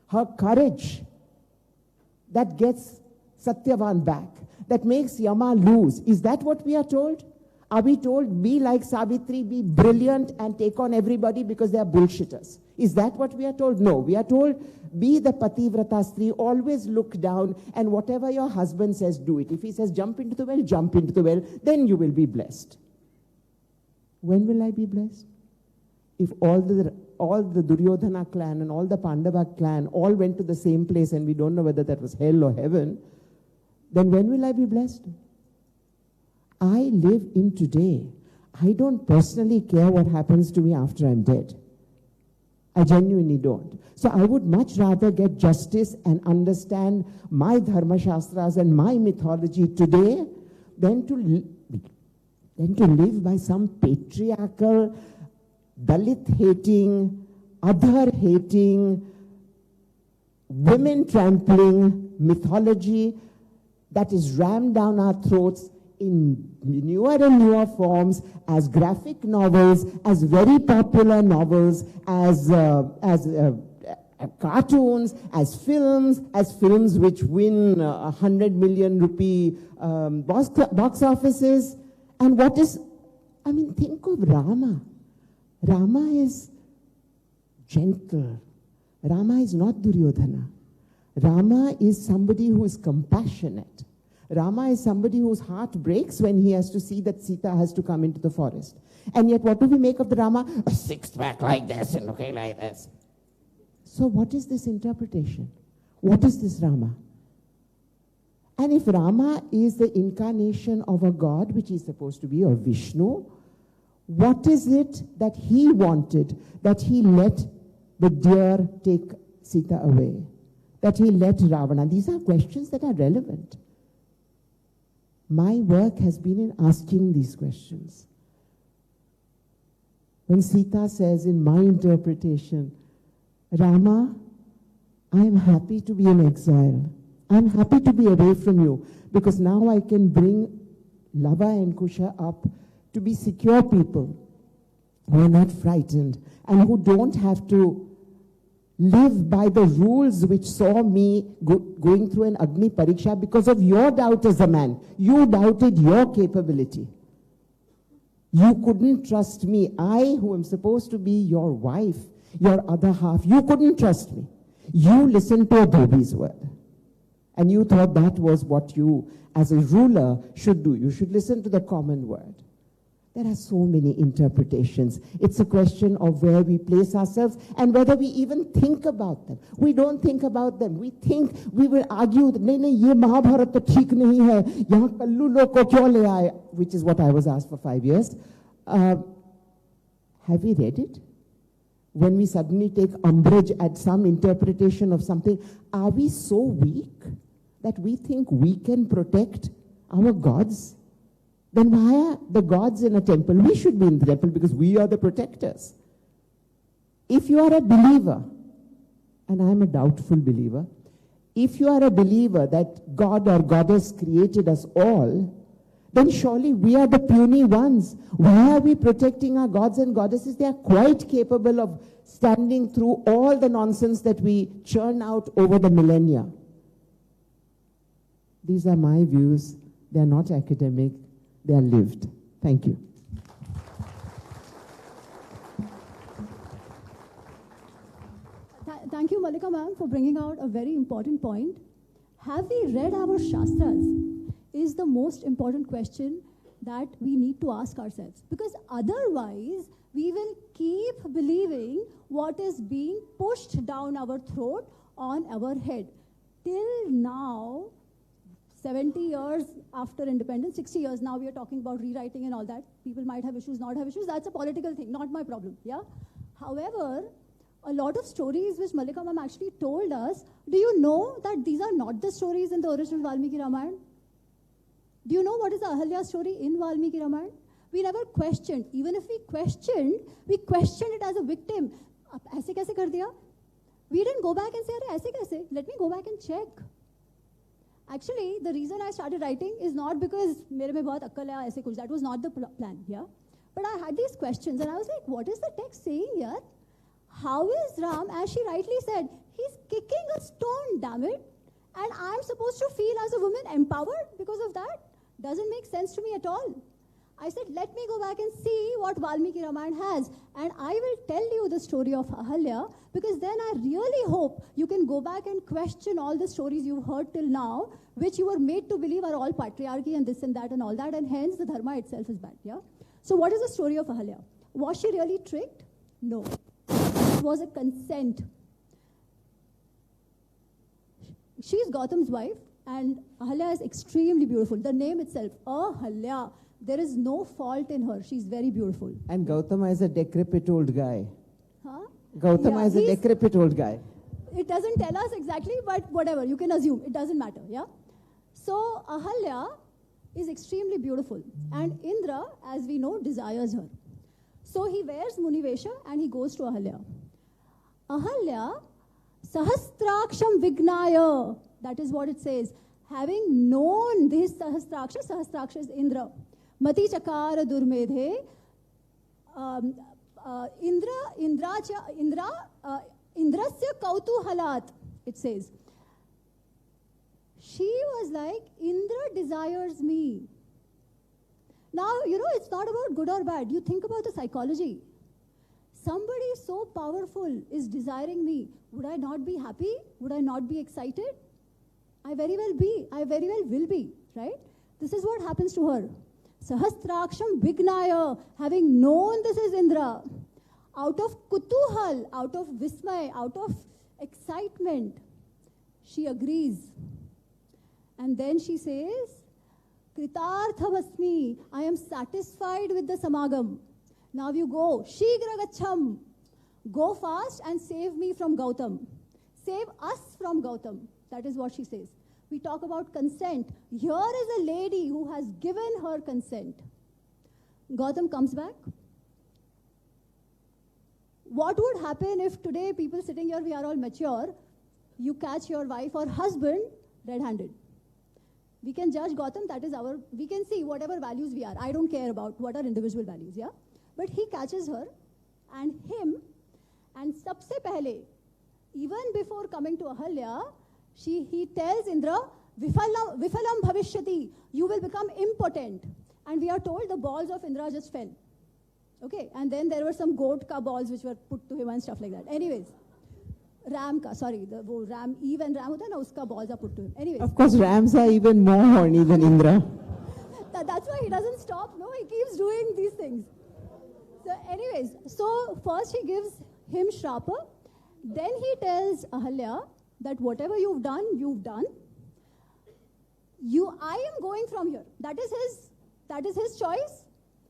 her courage, that gets Satyavan back, that makes Yama lose. Is that what we are told? Are we told, be like Savitri, be brilliant and take on everybody because they are bullshitters? Is that what we are told? No, we are told, be the pativrata stri, always look down, and whatever your husband says, do it. If he says, jump into the well, jump into the well, then you will be blessed. When will I be blessed? If all the Duryodhana clan and all the Pandava clan all went to the same place and we don't know whether that was hell or heaven, then when will I be blessed? I live in today. I don't personally care what happens to me after I'm dead. I genuinely don't. So I would much rather get justice and understand my Dharma Shastras and my mythology today than to live by some patriarchal, Dalit-hating, other-hating, women-trampling mythology that is rammed down our throats in newer and newer forms, as graphic novels, as very popular novels, as cartoons, as films which win 100 million rupee box offices. And what is, I mean, think of Rama. Rama is gentle. Rama is not Duryodhana. Rama is somebody who is compassionate. Rama is somebody whose heart breaks when he has to see that Sita has to come into the forest. And yet what do we make of the Rama? A six-pack like this and looking like this. So what is this interpretation? What is this Rama? And if Rama is the incarnation of a god, which he's supposed to be, or Vishnu, what is it that he wanted, that he let the deer take Sita away? That he let Ravana? These are questions that are relevant. My work has been in asking these questions. When Sita says, in my interpretation, Rama, I am happy to be in exile. I am happy to be away from you, because now I can bring Lava and Kusha up to be secure people who are not frightened and who don't have to live by the rules which saw me going through an Agni Pariksha because of your doubt as a man. You doubted your capability. You couldn't trust me. I, who am supposed to be your wife, your other half, you couldn't trust me. You listened to a Dhobi's word. And you thought that was what you, as a ruler, should do. You should listen to the common word. There are so many interpretations. It's a question of where we place ourselves and whether we even think about them. We don't think about them. We think, we will argue that, nahin, ye Mahabharata theek nahi hai, yahan kallu log ko kyon le aaye, which is what I was asked for 5 years. Have we read it? When we suddenly take umbrage at some interpretation of something, are we so weak that we think we can protect our gods? Then why are the gods in a temple? We should be in the temple because we are the protectors. If you are a believer, and I'm a doubtful believer, if you are a believer that God or Goddess created us all, then surely we are the puny ones. Why are we protecting our gods and goddesses? They are quite capable of standing through all the nonsense that we churn out over the millennia. These are my views. They are not academic. They are lived. Thank you. Thank you, Mallika ma'am, for bringing out a very important point. Have we read our Shastras is the most important question that we need to ask ourselves. Because otherwise, we will keep believing what is being pushed down our throat on our head. Till now, 70 years after independence, 60 years now, we are talking about rewriting and all that. People might have issues, not have issues. That's a political thing, not my problem. Yeah. However, a lot of stories which Mallika ma'am actually told us, do you know that these are not the stories in the original Valmiki Ramayana? Do you know what is the Ahalya story in Valmiki Ramayana? We never questioned. Even if we questioned it as a victim. Aise kaise kar diya? We didn't go back and say, Arey, aise kaise? Let me go back and check. Actually, the reason I started writing is not because mere mein bahut akkal hai, aise kuch. That was not the plan, yeah? But I had these questions and I was like, what is the text saying here? How is Ram, as she rightly said, he's kicking a stone, damn it. And I'm supposed to feel as a woman empowered because of that? Doesn't make sense to me at all. I said, let me go back and see what Valmiki Ramayana has. And I will tell you the story of Ahalya, because then I really hope you can go back and question all the stories you've heard till now, which you were made to believe are all patriarchy and this and that and all that, and hence the Dharma itself is bad. Yeah. So what is the story of Ahalya? Was she really tricked? No. It was a consent. She is Gautam's wife, and Ahalya is extremely beautiful. The name itself, Ahalya, there is no fault in her. She's very beautiful. And Gautama is a decrepit old guy. Huh? Gautama is a decrepit old guy. It doesn't tell us exactly, but whatever, you can assume. It doesn't matter, yeah? So Ahalya is extremely beautiful. And Indra, as we know, desires her. So he wears Munivesha and he goes to Ahalya. Ahalya, Sahastraksham Vignaya, that is what it says. Having known this Sahastraksha is Indra. Mati Chakara Durmedhe, Indrasya Kautuhalat, it says. She was like, Indra desires me. Now, you know, it's not about good or bad. You think about the psychology. Somebody so powerful is desiring me. Would I not be happy? Would I not be excited? I very well be. I very well will be, right? This is what happens to her. Sahastraksham Vignaya, having known this is Indra, out of kutuhal, out of vismay, out of excitement, she agrees. And then she says, Kritarthavasmi, I am satisfied with the samagam. Now you go, Shigra Gacham, go fast and save me from Gautam. Save us from Gautam. That is what she says. We talk about consent. Here is a lady who has given her consent. Gautam comes back. What would happen if today people sitting here, we are all mature, you catch your wife or husband red-handed? We can judge Gautam, that is our, we can see whatever values we are. I don't care about what are individual values, yeah? But he catches her and him, and sabse pehle, even before coming to Ahalya, he tells Indra, Vifalam bhavishyati, you will become impotent. And we are told the balls of Indra just fell. Okay, and then there were some goat ka balls which were put to him and stuff like that. Anyways, Ram ka, sorry, Ram, Eve and Ram hota na, uska balls are put to him. Anyways. Of course, Rams are even more horny than Indra. That's why he doesn't stop, no? He keeps doing these things. So anyways, so first he gives him Shrapa. Then he tells Ahalya that whatever you've done, you've done. I am going from here. That is his choice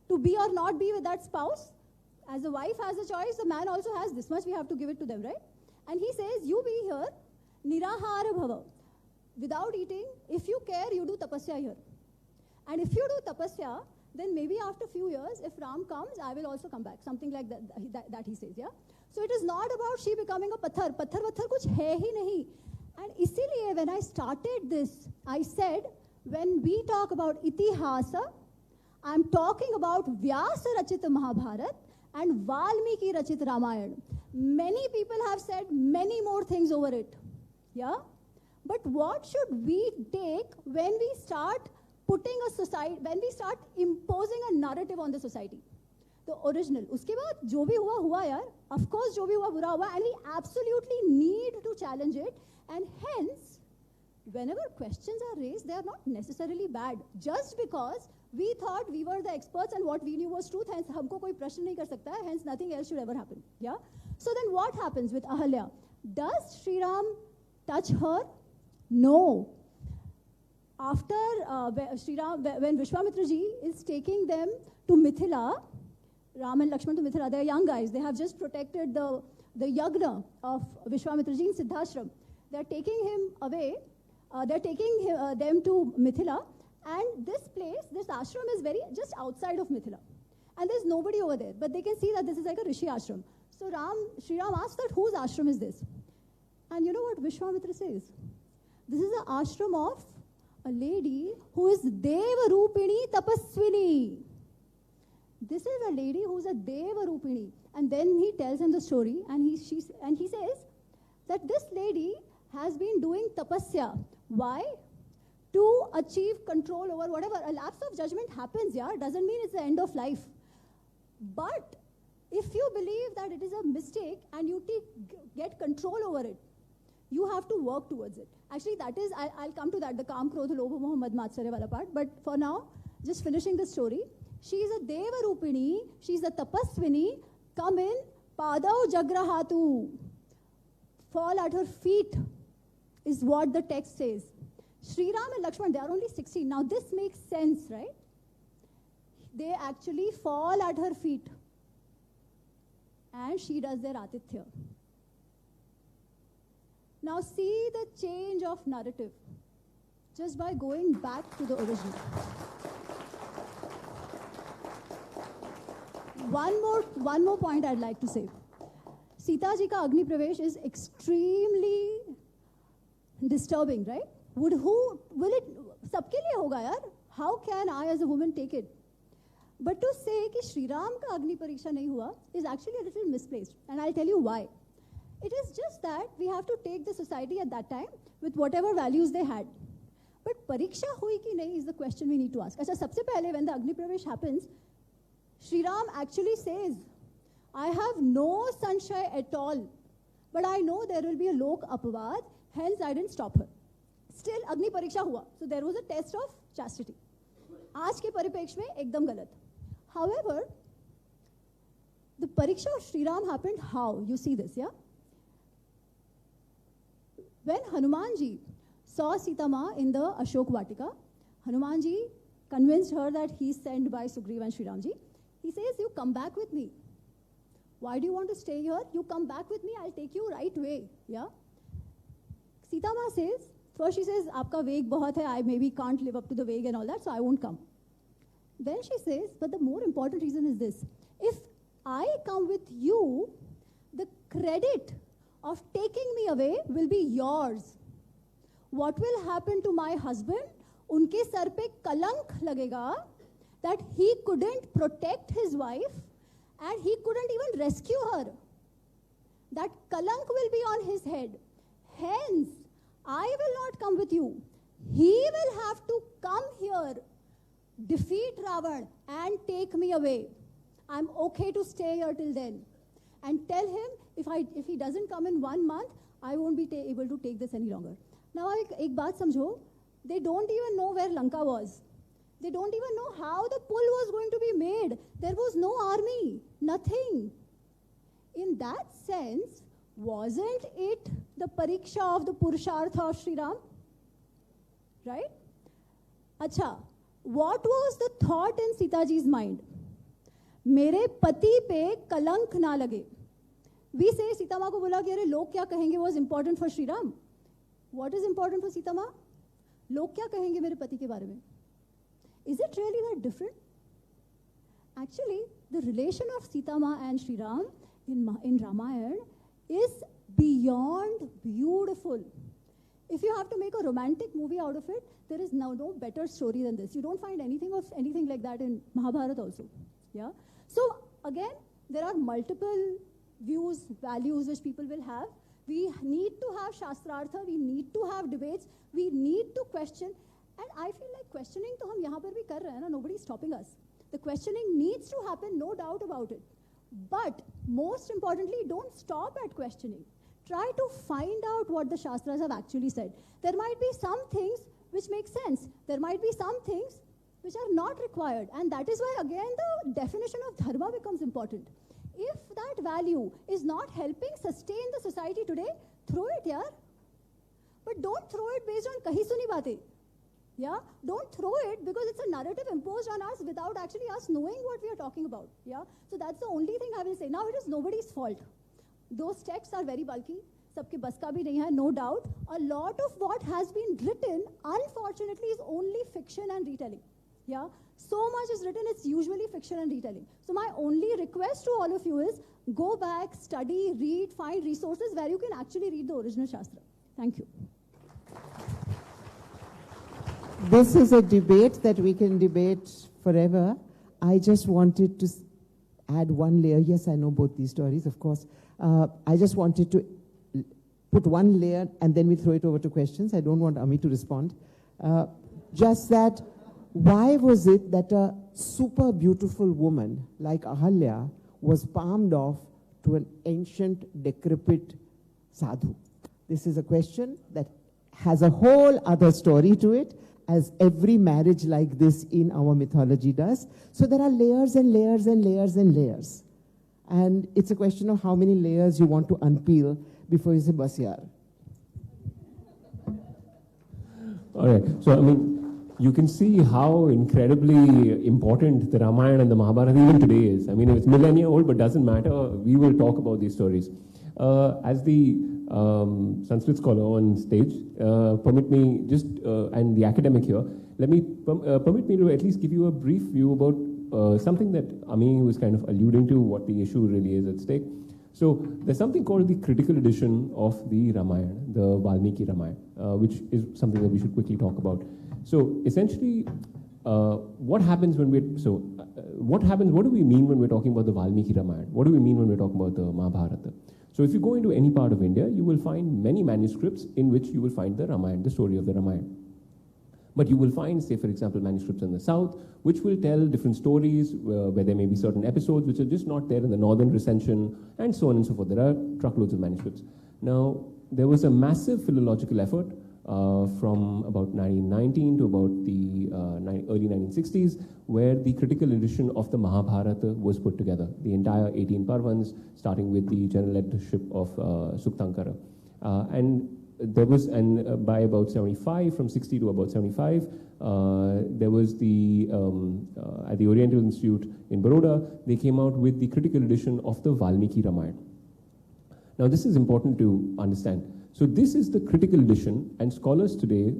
to be or not be with that spouse. As a wife has a choice, the man also has this much, we have to give it to them, right? And he says, you be here, nirahara bhava. Without eating, if you care, you do tapasya here. And if you do tapasya, then maybe after a few years, if Ram comes, I will also come back. Something like that he says, yeah? So it is not about she becoming a pathar. Pathar kuch hai hi nahi. And isiliye, when I started this, I said, When we talk about itihasa, I'm talking about Vyasa Rachita Mahabharata and Valmiki Rachita Ramayana. Many people have said many more things over it. Yeah? But what should we take when we start putting a society, when we start imposing a narrative on the society? The original. Uske baad, jo bhi hua, hua yaar. Of course, jo bhi hua, bura hua. And we absolutely need to challenge it. And hence, whenever questions are raised, they are not necessarily bad. Just because we thought we were the experts and what we knew was truth, hence humko koi prashn nahi kar sakta hai, hence nothing else should ever happen. Yeah? So then what happens with Ahalya? Does Sri Ram touch her? No. After when Vishwamitra ji is taking them to Mithila, Ram and Lakshman to Mithila, they are young guys. They have just protected the yagna of Vishwamitra ji in Siddhashram. They are taking him away. They are taking them to Mithila. And this place, this ashram is just outside of Mithila. And there's nobody over there. But they can see that this is like a Rishi ashram. So Sri Ram asks that whose ashram is this? And you know what Vishwamitra says? This is an ashram of a lady who is Deva Rupini Tapaswini. This is a lady who's a Deva Rupini. And then he tells him the story and he says that this lady has been doing tapasya. Why? To achieve control over whatever. A lapse of judgment happens, yeah. Doesn't mean it's the end of life. But if you believe that it is a mistake and you get control over it, you have to work towards it. Actually, that is, I'll come to that, the Kam, Krodha, Lobha, Moha, Mad, Matsarya wala part. But for now, just finishing the story. She is a Deva Rupini, she is a Tapaswini. Come in, Padau Jagrahatu. Fall at her feet is what the text says. Sri Ram and Lakshman, they are only 16. Now this makes sense, right? They actually fall at her feet. And she does their Atithya. Now see the change of narrative just by going back to the original. One more point I'd like to say. Sita ji ka Agni Pravesh is extremely disturbing, right? Will it sabke liye hoga yaar? How can I as a woman take it? But to say कि Sri Ram का अग्नि परीक्षा नहीं हुआ is actually a little misplaced, and I'll tell you why. It is just that we have to take the society at that time with whatever values they had. But pariksha hui ki nahi is the question we need to ask. Acha, sabse pehle when the Agni Pravesh happens, Sri Ram actually says, I have no sanshaya at all, but I know there will be a lok apavad, hence I didn't stop her. Still Agni Pariksha hua, so there was a test of chastity. Aaj ke paripeksh mein ekdam galat. However, the Pariksha of Sri Ram happened how? You see this, yeah? When Hanumanji saw Sita Ma in the Ashok Vatika, Hanumanji convinced her that he's sent by Sugriva and Sri Ramji. He says, you come back with me. Why do you want to stay here? You come back with me, I'll take you right way. Yeah? Sita Ma says, first she says, Aapka veg bahut hai, I maybe can't live up to the veg and all that, so I won't come. Then she says, but the more important reason is this. If I come with you, the credit of taking me away will be yours. What will happen to my husband? Unke sar pe kalank lagega that he couldn't protect his wife and he couldn't even rescue her. That kalank will be on his head. Hence, I will not come with you. He will have to come here, defeat Ravan and take me away. I'm okay to stay here till then. And tell him, if he doesn't come in 1 month, I won't be able to take this any longer. Now, ek baat samjho, they don't even know where Lanka was. They don't even know how the pull was going to be made. There was no army, nothing. In that sense, wasn't it the pariksha of the Purushartha of Sri Ram? Right? Acha, what was the thought in Sita ji's mind? Mere pati pe kalank na lage. We say Sita Ma ko bola ki अरे लोग क्या कहेंगे was important for Sri Ram. What is important for Sita Ma? लोग क्या कहेंगे मेरे पति के बारे में? Is it really that different? Actually, the relation of Sita Ma and Sri Ram in Ramayana is beyond beautiful. If you have to make a romantic movie out of it, there is no better story than this. You don't find anything like that in Mahabharata also. Yeah. So again, there are multiple views, values which people will have. We need to have Shastrartha, we need to have debates, we need to question. And I feel like questioning to hum yahan par bhi kar rahe hain na, nobody is stopping us. The questioning needs to happen, no doubt about it. But most importantly, don't stop at questioning. Try to find out what the Shastras have actually said. There might be some things which make sense. There might be some things which are not required. And that is why, again, the definition of Dharma becomes important. If that value is not helping sustain the society today, throw it, yaar. But don't throw it based on kahi suni baatein. Yeah? Don't throw it because it's a narrative imposed on us without actually us knowing what we are talking about. Yeah? So that's the only thing I will say. Now, it is nobody's fault. Those texts are very bulky. Sabke bas ka bhi nahi hai, no doubt. A lot of what has been written, unfortunately, is only fiction and retelling. Yeah? So much is written, it's usually fiction and retelling. So my only request to all of you is, go back, study, read, find resources where you can actually read the original Shastra. Thank you. This is a debate that we can debate forever. I just wanted to add one layer. Yes, I know both these stories, of course. I just wanted to put one layer and then we throw it over to questions. I don't want Ami to respond. Just that, why was it that a super beautiful woman like Ahalya was palmed off to an ancient, decrepit sadhu? This is a question that has a whole other story to it, as every marriage like this in our mythology does. So there are layers and layers and layers and layers. And it's a question of how many layers you want to unpeel before you say, bas yaar. All right. So, I mean, you can see how incredibly important the Ramayana and the Mahabharata even today is. I mean, it's millennia old, but doesn't matter. We will talk about these stories. As the Sanskrit scholar on stage, permit me just, and the academic here, let me permit me to at least give you a brief view about something that Ami was kind of alluding to, what the issue really is at stake. So there's something called the critical edition of the Ramayana, the Valmiki Ramayana, which is something that we should quickly talk about. So essentially, what happens when what do we mean when we're talking about the Valmiki Ramayana? What do we mean when we're talking about the Mahabharata? So if you go into any part of India, you will find many manuscripts in which you will find the Ramayana, the story of the Ramayana. But you will find, say, for example, manuscripts in the south, which will tell different stories where there may be certain episodes which are just not there in the northern recension, and so on and so forth. There are truckloads of manuscripts. Now, there was a massive philological effort from about 1919 to about the early 1960s, where the critical edition of the Mahabharata was put together. The entire 18 Parvans, starting with the general editorship of Suktankara. And there was, and by about 75, from 60 to about 75, there was the, at the Oriental Institute in Baroda, they came out with the critical edition of the Valmiki Ramayana. Now, this is important to understand. So this is the critical edition, and scholars today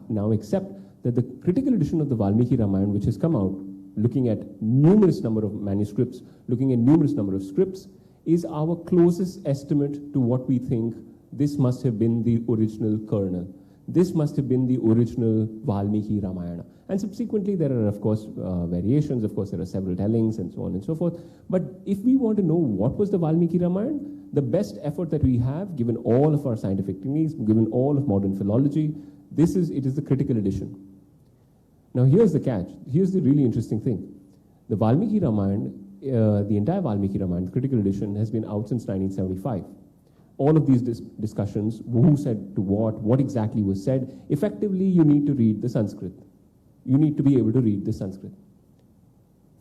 now accept that the critical edition of the Valmiki Ramayana, which has come out looking at numerous number of manuscripts, looking at numerous number of scripts, is our closest estimate to what we think this must have been the original kernel. This must have been the original Valmiki Ramayana. And subsequently, there are, of course, variations. Of course, there are several tellings and so on and so forth. But if we want to know what was the Valmiki Ramayana, the best effort that we have, given all of our scientific techniques, given all of modern philology, it is the critical edition. Now, here's the catch. Here's the really interesting thing. The Valmiki Ramayana, the entire Valmiki Ramayana, the critical edition, has been out since 1975. All of these discussions, who said to what exactly was said, effectively you need to read the Sanskrit. You need to be able to read the Sanskrit.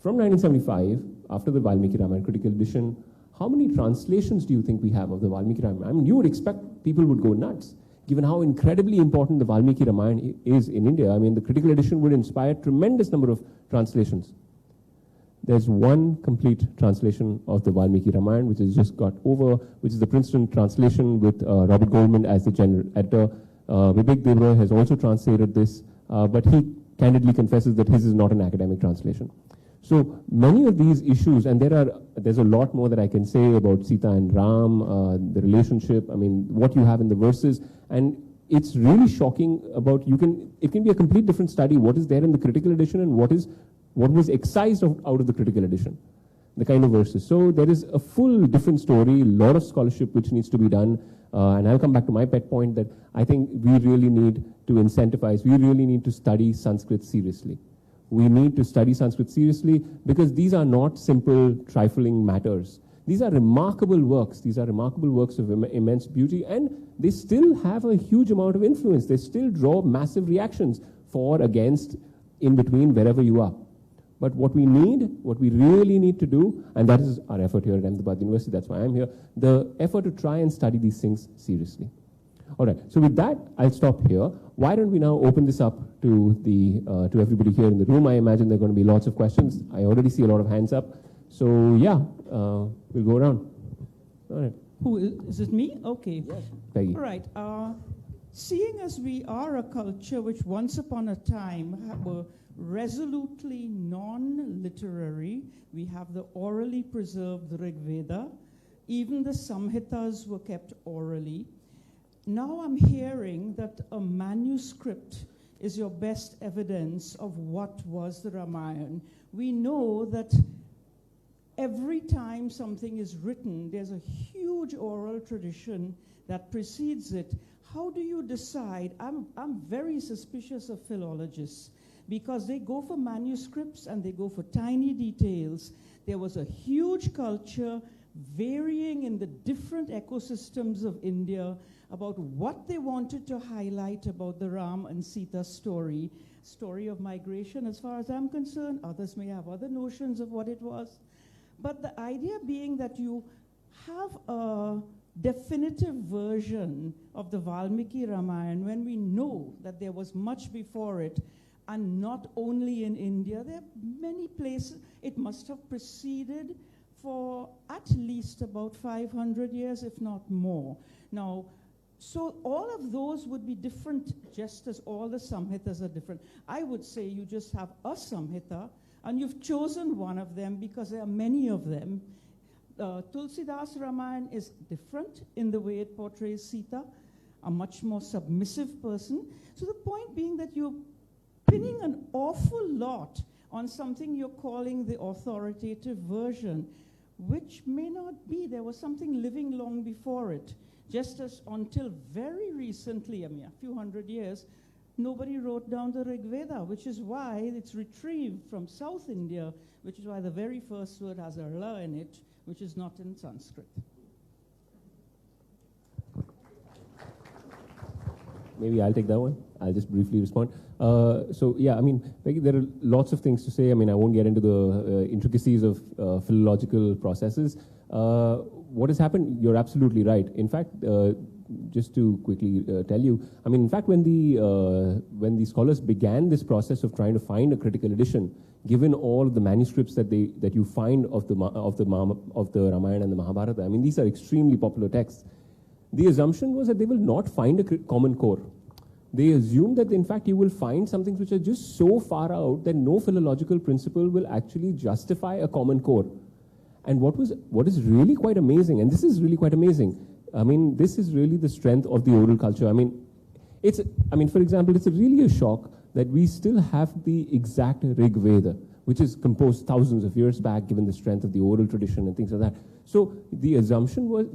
From 1975, after the Valmiki Ramayana critical edition, how many translations do you think we have of the Valmiki Ramayana? I mean, you would expect people would go nuts, given how incredibly important the Valmiki Ramayana is in India. I mean, the critical edition would inspire a tremendous number of translations. There's one complete translation of the Valmiki Ramayana, which has just got over, which is the Princeton translation with Robert Goldman as the general editor. Vivek Devroy has also translated this, but he candidly confesses that his is not an academic translation. So many of these issues, and there's a lot more that I can say about Sita and Ram, the relationship, I mean, what you have in the verses, and it's really shocking about, it can be a complete different study, what is there in the critical edition and what was excised out of the critical edition, the kind of verses. So there is a full different story, a lot of scholarship which needs to be done, and I'll come back to my pet point that I think we really need to incentivize, we really need to study Sanskrit seriously. We need to study Sanskrit seriously because these are not simple, trifling matters. These are remarkable works. These are remarkable works of immense beauty, and they still have a huge amount of influence. They still draw massive reactions for, against, in between, wherever you are. But what we really need to do, and that is our effort here at Ahmedabad University, that's why I'm here, the effort to try and study these things seriously. All right, so with that, I'll stop here. Why don't we now open this up to everybody here in the room? I imagine there are going to be lots of questions. I already see a lot of hands up. So yeah, we'll go around. All right. Who is it? Me? Okay. Yes. Peggy. All right. Seeing as we are a culture which once upon a time were resolutely non-literary, we have the orally preserved Rig Veda. Even the Samhitas were kept orally. Now I'm hearing that a manuscript is your best evidence of what was the Ramayana. We know that every time something is written, there's a huge oral tradition that precedes it. How do you decide? I'm very suspicious of philologists because they go for manuscripts and they go for tiny details. There was a huge culture varying in the different ecosystems of India about what they wanted to highlight about the Ram and Sita story of migration as far as I'm concerned. Others may have other notions of what it was. But the idea being that you have a definitive version of the Valmiki Ramayana when we know that there was much before it, and not only in India, there are many places. It must have preceded for at least about 500 years, if not more. Now, so all of those would be different, just as all the Samhitas are different. I would say you just have a Samhita, and you've chosen one of them because there are many of them. Tulsidas Ramayana is different in the way it portrays Sita, a much more submissive person. So the point being that you're pinning an awful lot on something you're calling the authoritative version, which may not be. There was something living long before it. Just as until very recently, I mean, a few hundred years, nobody wrote down the Rig Veda, which is why it's retrieved from South India, which is why the very first word has a la in it, which is not in Sanskrit. Maybe I'll take that one. I'll just briefly respond. So yeah, I mean, there are lots of things to say. I mean, I won't get into the intricacies of philological processes. What has happened, you're absolutely right. In fact, just to quickly tell you, I mean, in fact, when the scholars began this process of trying to find a critical edition, given all the manuscripts that you find of the Ramayana and the Mahabharata, I mean, these are extremely popular texts. The assumption was that they will not find a common core. They assume that, in fact, you will find some things which are just so far out that no philological principle will actually justify a common core. And what is really quite amazing, and this is really quite amazing, I mean, this is really the strength of the oral culture. I mean, for example, it's really a shock that we still have the exact Rig Veda, which is composed thousands of years back, given the strength of the oral tradition and things like that. So the assumption was,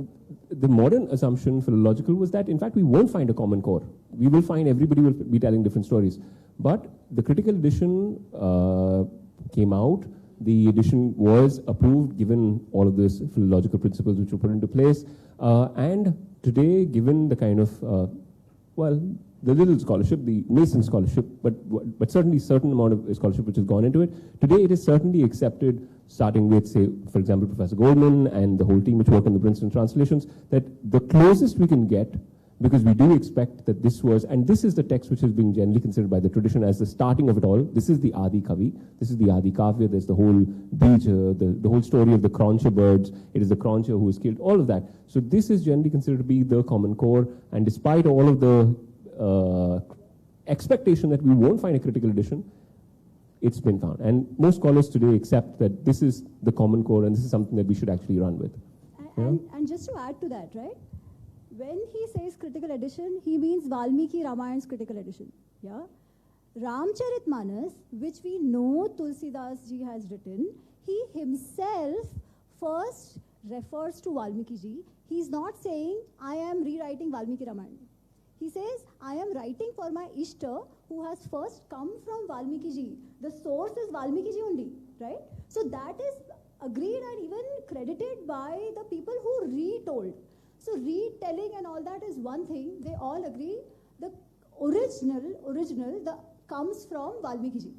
the modern assumption, philological, was that, in fact, we won't find a common core. We will find everybody will be telling different stories. But the critical edition came out. The edition was approved, given all of these philological principles which were put into place. And today, given the kind of, the little scholarship, the nascent scholarship, but certainly certain amount of scholarship which has gone into it, today it is certainly accepted, starting with, say, for example, Professor Goldman and the whole team which worked on the Princeton translations, that the closest we can get, because we do expect that this was, and this is the text which has been generally considered by the tradition as the starting of it all. This is the Adi Kavi, this is the Adi Kavya, there's the whole Bija, the whole story of the Kroncha birds, it is the Kroncha who was killed, all of that. So this is generally considered to be the common core, and despite all of the expectation that we won't find a critical edition, it's been found. And most scholars today accept that this is the common core and this is something that we should actually run with. And just to add to that, right? when he says critical edition, he means Valmiki Ramayan's critical edition. Yeah? Ramcharitmanas, which we know Tulsidas ji has written, he himself first refers to Valmiki ji. He's not saying, I am rewriting Valmiki Ramayana. He says, I am writing for my Ishta, who has first come from Valmiki ji. The source is Valmiki ji only, right? So that is agreed and even credited by the people who retold. So retelling and all that is one thing. They all agree. The original comes from Valmiki ji.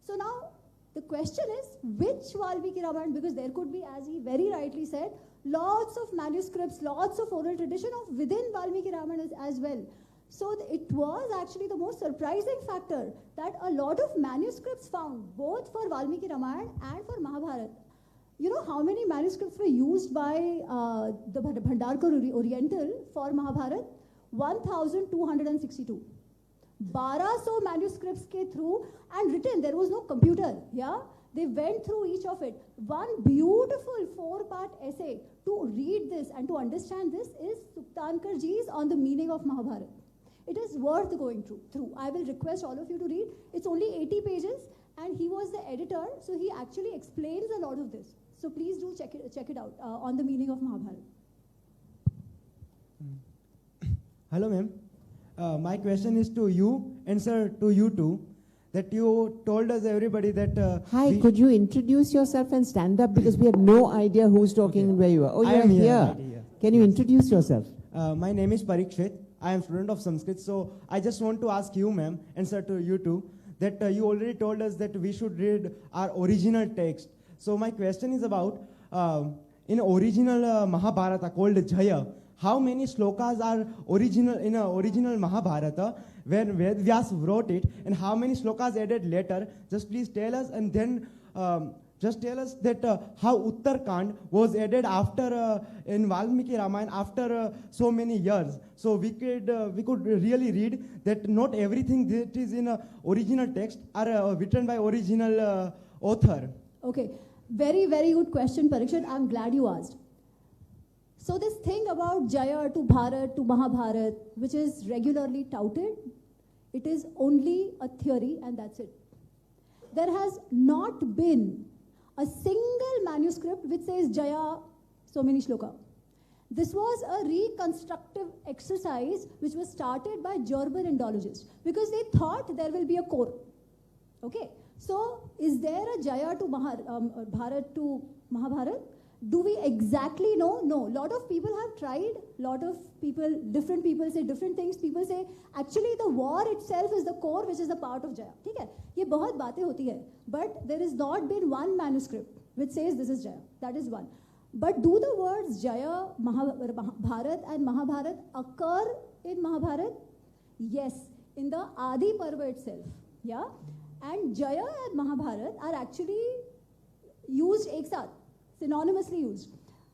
So now the question is, which Valmiki Ramayana? Because there could be, as he very rightly said, lots of manuscripts, lots of oral tradition of within Valmiki Ramayana as well. So it was actually the most surprising factor that a lot of manuscripts found, both for Valmiki Ramayana and for Mahabharata. You know how many manuscripts were used by the Bhandarkar Oriental for Mahabharata? 1,262. 1200 manuscripts came through and written. There was no computer. Yeah, they went through each of it. One beautiful 4-part essay to read this and to understand this is Suktankar ji's on the meaning of Mahabharata. It is worth going through. I will request all of you to read. It's only 80 pages, and he was the editor, so he actually explains a lot of this. So please do check it out on the meaning of Mahabharata. Hello, ma'am. My question is to you, and sir, to you too, that you told us everybody that... Hi, could you introduce yourself and stand up, because we have no idea who's talking and where you are. Oh, you are here. Can you introduce yourself? My name is Parikshit. I am student of Sanskrit. So I just want to ask you, ma'am, and sir, to you too, that you already told us that we should read our original text. So my question is about, in original Mahabharata called Jaya, how many slokas are original in original Mahabharata where Vyas wrote it, and how many slokas added later? Just please tell us, and then just tell us that how Uttarkand was added after in Valmiki Ramayana after so many years. So we could really read that not everything that is in original text are written by original author. Okay, very, very good question, Parikshit. I'm glad you asked. So this thing about Jaya to Bharat to Mahabharata, which is regularly touted, it is only a theory and that's it. There has not been a single manuscript which says Jaya, so many shloka. This was a reconstructive exercise which was started by German Indologists because they thought there will be a core. Okay, so is there a Jaya to Bharat to Mahabharata? Do we exactly know? No. Lot of people have tried. Lot of people, different people say different things. People say actually the war itself is the core, which is the part of Jaya. ठीक है? ये बहुत बातें होती है. But there has not been one manuscript which says this is Jaya. That is one. But do the words Jaya, Bharat and Mahabharata occur in Mahabharata? Yes, in the Adi Parva itself. Yeah, and Jaya and Mahabharata are actually used ek saath, synonymously used.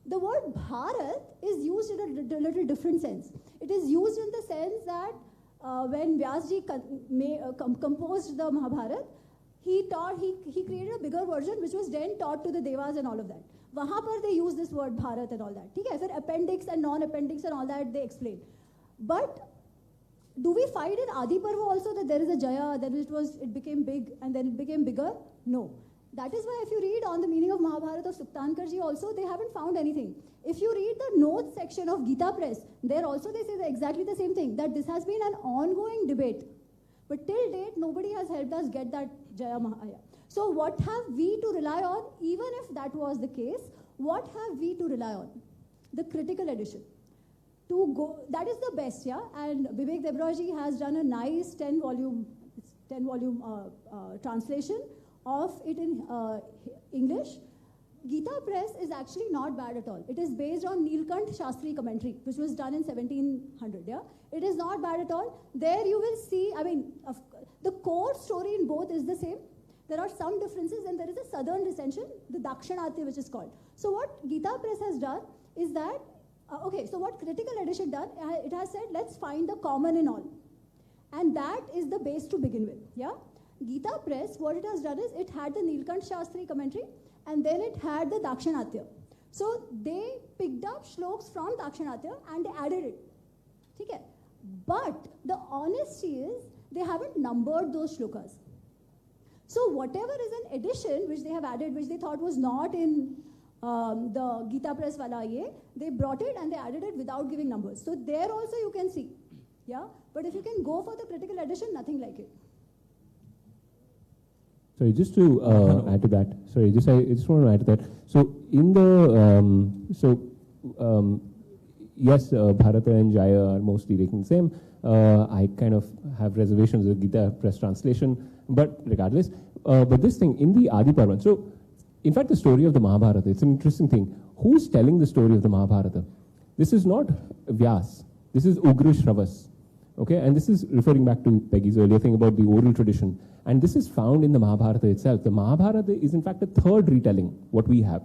The word Bharat is used in a little different sense. It is used in the sense that when Vyasji composed the Mahabharata, he created a bigger version which was then taught to the Devas and all of that. Wahan par they use this word Bharat and all that. ठीक है, फिर appendix and non-appendix and all that they explain. But do we find in Adi Parva also that there is a Jaya, then it became big and then it became bigger? No. That is why if you read on the meaning of Mahabharata of Suktankar ji also, they haven't found anything. If you read the notes section of Gita Press, there also they say exactly the same thing, that this has been an ongoing debate. But till date, nobody has helped us get that Jaya Mahaya. So what have we to rely on? Even if that was the case, what have we to rely on? The critical edition. That is the best, yeah? And Vivek Debraji has done a nice 10-volume translation of it in English. Gita Press is actually not bad at all. It is based on Nilkant Shastri commentary, which was done in 1700, yeah? It is not bad at all. There you will see, I mean, the core story in both is the same. There are some differences, and there is a southern recension, the Dakshinatya, which is called. So what Gita Press has done is that, so what critical edition done, it has said, let's find the common in all. And that is the base to begin with, yeah? Gita Press, what it has done is, it had the Nilkant Shastri commentary, and then it had the Dakshinatya. So they picked up shloks from Dakshinatya, and they added it. ठीक है? But the honesty is they haven't numbered those shlokas. So whatever is an addition which they have added, which they thought was not in the Gita Press wala ye, they brought it and they added it without giving numbers. So there also you can see, yeah. But if you can go for the critical addition, nothing like it. Sorry, just to add to that. Sorry, I just want to add to that. So in the yes, Bharata and Jaya are mostly taking the same. I kind of have reservations with Gita Press translation, but regardless, but this thing in the Adi Parva. So, in fact, the story of the Mahabharata, it's an interesting thing. Who's telling the story of the Mahabharata? This is not Vyas. This is Ugra Shravas. Okay, and this is referring back to Peggy's earlier thing about the oral tradition. And this is found in the Mahabharata itself. The Mahabharata is in fact a third retelling, what we have.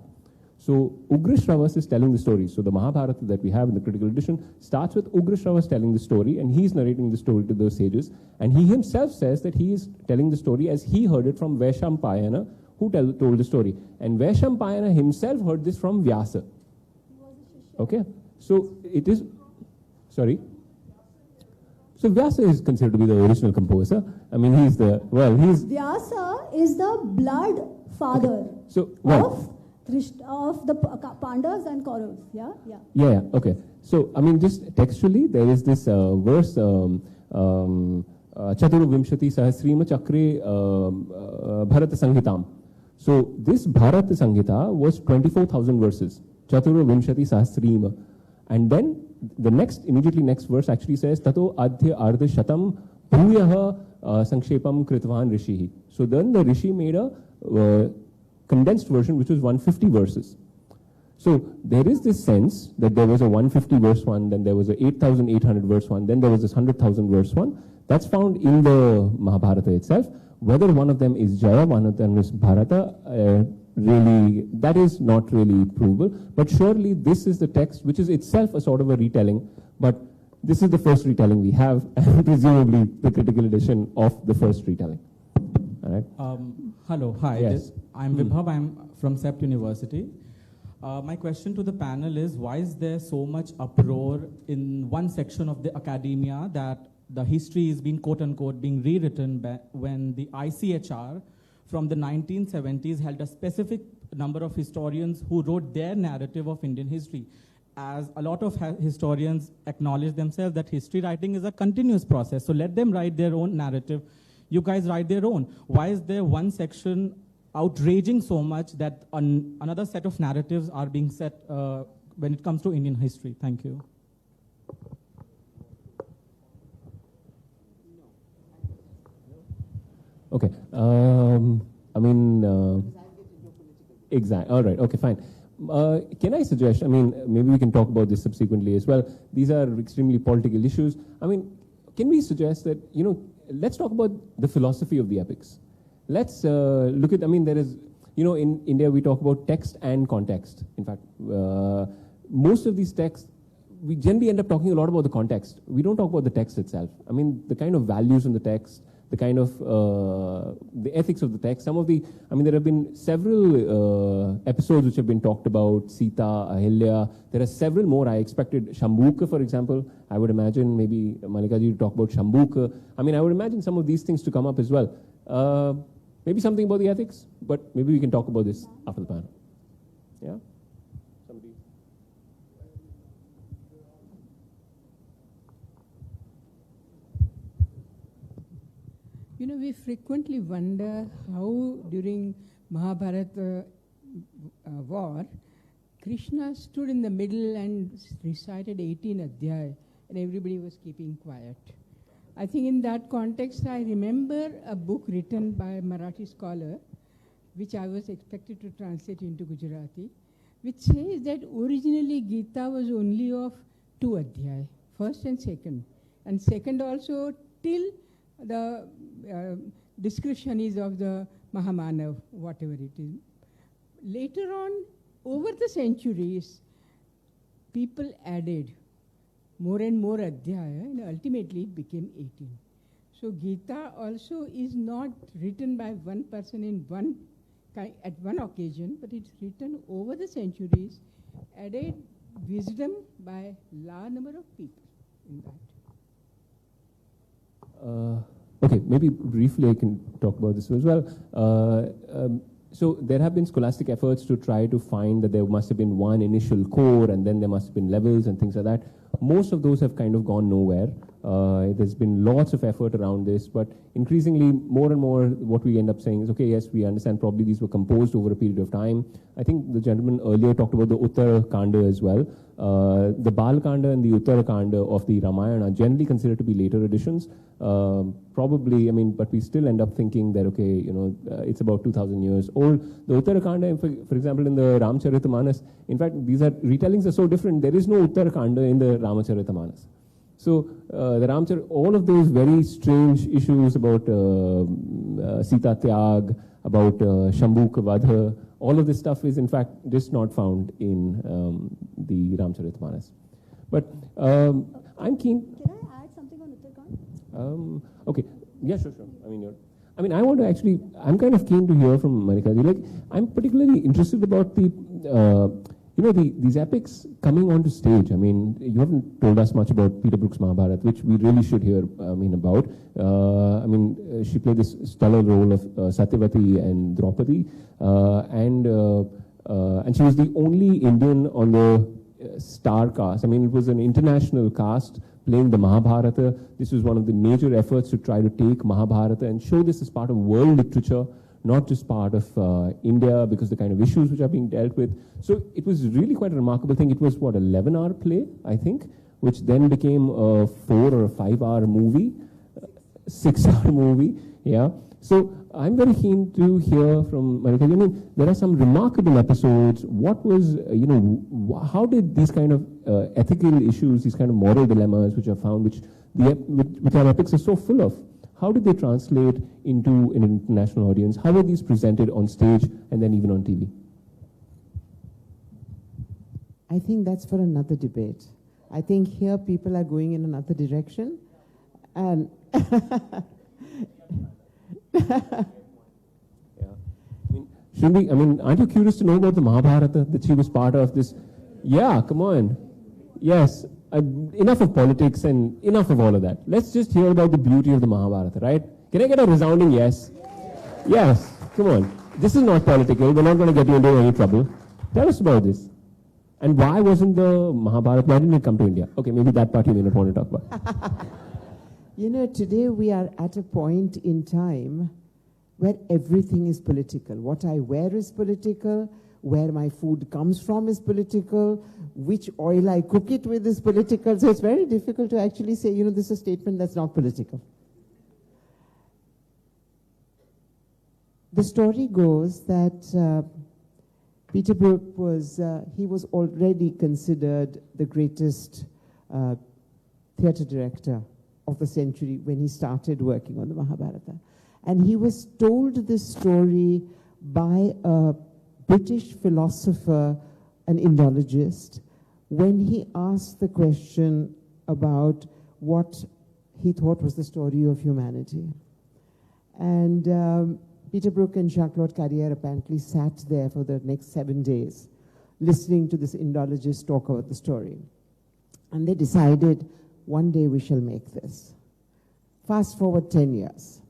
So Ugra Shravas is telling the story. So the Mahabharata that we have in the critical edition starts with Ugra Shravas telling the story, and he's narrating the story to those sages. And he himself says that he is telling the story as he heard it from Vaishampayana, who told the story. And Vaishampayana himself heard this from Vyasa. Okay, so it is, sorry. So Vyasa is considered to be the original composer. I mean, he's the, Vyasa is the blood father. Okay. So, well, of the Pandavas and Kauravas, yeah. Okay. So, I mean, just textually, there is this verse, Chaturu Vimshati Sahasrima Chakre Bharata Sanghitam. So, this Bharata Sanghita was 24,000 verses. Chaturu Vimshati Sahasrima. And then, the immediately next verse actually says, Tato Adhya Ardha Shatam Bhuyaha Sankshepam Kritvan Rishihi. So, then the Rishi made a condensed version which was 150 verses. So there is this sense that there was a 150 verse one, then there was a 8,800 verse one, then there was this 100,000 verse one. That's found in the Mahabharata itself. Whether one of them is Jaya, one of them is Bharata, really, that is not really provable. But surely this is the text which is itself a sort of a retelling, but this is the first retelling we have, and presumably the critical edition of the first retelling. All right. Hello, hi. Yes. I'm Vibhav. I'm from CEPT University. My question to the panel is, why is there so much uproar in one section of the academia that the history is being, quote unquote, being rewritten when the ICHR from the 1970s held a specific number of historians who wrote their narrative of Indian history? As a lot of historians acknowledge themselves that history writing is a continuous process. So let them write their own narrative. You guys write their own. Why is there one section outraging so much that another set of narratives are being set when it comes to Indian history? Thank you. Okay. I mean, exactly. All right. Okay, fine. Can I suggest, I mean, maybe we can talk about this subsequently as well. These are extremely political issues. I mean, can we suggest that, let's talk about the philosophy of the epics. Let's look at, I mean, there is, in India we talk about text and context. In fact, most of these texts, we generally end up talking a lot about the context. We don't talk about the text itself. I mean, the kind of values in the text, the kind of, the ethics of the text. Some of the, I mean, there have been several episodes which have been talked about, Sita, Ahilya. There are several more. I expected Shambhuka, for example. I would imagine maybe Malika ji to talk about Shambhuka. I mean, I would imagine some of these things to come up as well. Maybe something about the ethics, but maybe we can talk about this after the panel. Yeah? Somebody? We frequently wonder how during Mahabharata war, Krishna stood in the middle and recited 18 adhyay, and everybody was keeping quiet. I think in that context, I remember a book written by a Marathi scholar, which I was expected to translate into Gujarati, which says that originally Gita was only of 2 adhyay, first and second. And second also till the description is of the Mahamanav, whatever it is. Later on, over the centuries, people added more and more adhyaya, and ultimately it became 18. So Gita also is not written by one person in at one occasion, but it's written over the centuries, added wisdom by large number of people in that. Okay, maybe briefly I can talk about this as well. So there have been scholastic efforts to try to find that there must have been one initial core and then there must have been levels and things like that. Most of those have kind of gone nowhere. There's been lots of effort around this, but increasingly more and more what we end up saying is, okay, yes, we understand probably these were composed over a period of time. I think the gentleman earlier talked about the Uttara Kanda as well. The Bal Kanda and the Uttara Kanda of the Ramayana are generally considered to be later editions. Probably, I mean, but we still end up thinking that, okay, you know, it's about 2,000 years old. The Uttara Kanda, for example, in the Ramcharitamanas, in fact, these are retellings are so different. There is no Uttara Kanda in the Ramcharitamanas. So the all of those very strange issues about Sita Tyag, about Shambhu Vadha, all of this stuff is in fact just not found in the Ramcharitamanas. But I'm keen. Can I add something on Uttarakhand? Okay, yeah, sure. I mean, I want to actually, I'm kind of keen to hear from Malika. Like, I'm particularly interested about the, you know, these epics coming onto stage. I mean, you haven't told us much about Peter Brook's Mahabharata, which we really should hear, about. She played this stellar role of Satyavati and Draupadi, and she was the only Indian on the star cast. I mean, it was an international cast playing the Mahabharata. This was one of the major efforts to try to take Mahabharata and show this as part of world literature, not just part of India, because the kind of issues which are being dealt with. So it was really quite a remarkable thing. It was, what, 11-hour play, I think, which then became a 4 or 5-hour movie, 6-hour movie, yeah. So I'm very keen to hear from Malika. I mean, there are some remarkable episodes. What was, how did these kind of ethical issues, these kind of moral dilemmas which are found, which our epics are so full of, how did they translate into an international audience? How were these presented on stage and then even on TV? I think that's for another debate. I think here people are going in another direction. And yeah. Aren't you curious to know about the Mahabharata, that she was part of this? Yeah, come on. Yes. Enough of politics and enough of all of that. Let's just hear about the beauty of the Mahabharata, right? Can I get a resounding yes? Yes. Come on. This is not political. We're not going to get you into any trouble. Tell us about this. And why wasn't the Mahabharata, why didn't it come to India? Okay, maybe that part you may not want to talk about. You know, today we are at a point in time where everything is political. What I wear is political. Where my food comes from is political. Which oil I cook it with is political. So it's very difficult to actually say, this is a statement that's not political. The story goes that Peter Brook was already considered the greatest theatre director of the century when he started working on the Mahabharata. And he was told this story by a British philosopher, an Indologist, when he asked the question about what he thought was the story of humanity. And Peter Brook and Jacques-Claude Carrière apparently sat there for the next 7 days listening to this Indologist talk about the story. And they decided, one day we shall make this. Fast forward 10 years.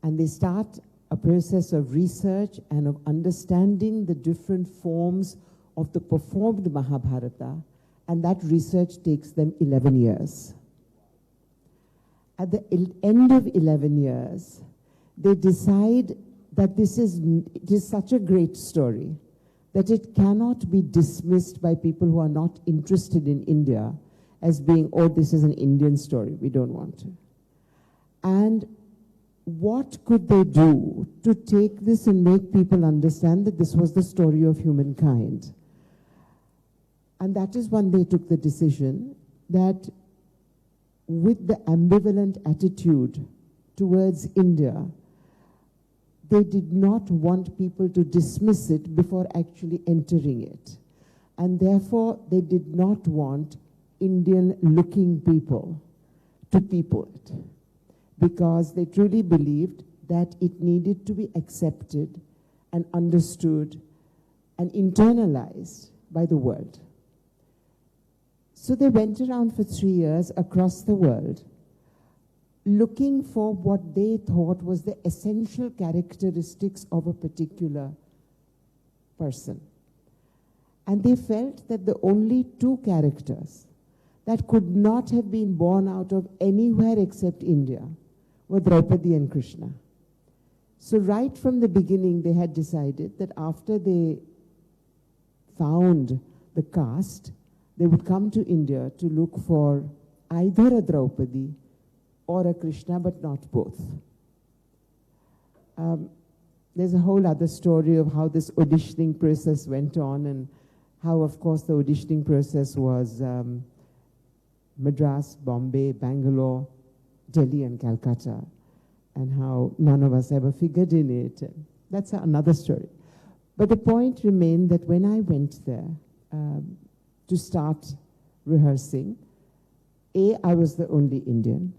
And they start a process of research and of understanding the different forms of the performed Mahabharata, and that research takes them 11 years. At the end of 11 years, they decide that it is such a great story that it cannot be dismissed by people who are not interested in India as being, oh, this is an Indian story, we don't want to. And what could they do to take this and make people understand that this was the story of humankind? And that is when they took the decision that with the ambivalent attitude towards India, they did not want people to dismiss it before actually entering it. And therefore, they did not want Indian-looking people to people it, because they truly believed that it needed to be accepted and understood and internalized by the world. So they went around for 3 years across the world, looking for what they thought was the essential characteristics of a particular person. And they felt that the only two characters that could not have been born out of anywhere except India were Draupadi and Krishna. So right from the beginning, they had decided that after they found the caste, they would come to India to look for either a Draupadi or a Krishna, but not both. There's a whole other story of how this auditioning process went on, and how, of course, the auditioning process was Madras, Bombay, Bangalore, Delhi, and Calcutta, and how none of us ever figured in it. That's another story. But the point remained that when I went there to start rehearsing, A, I was the only Indian.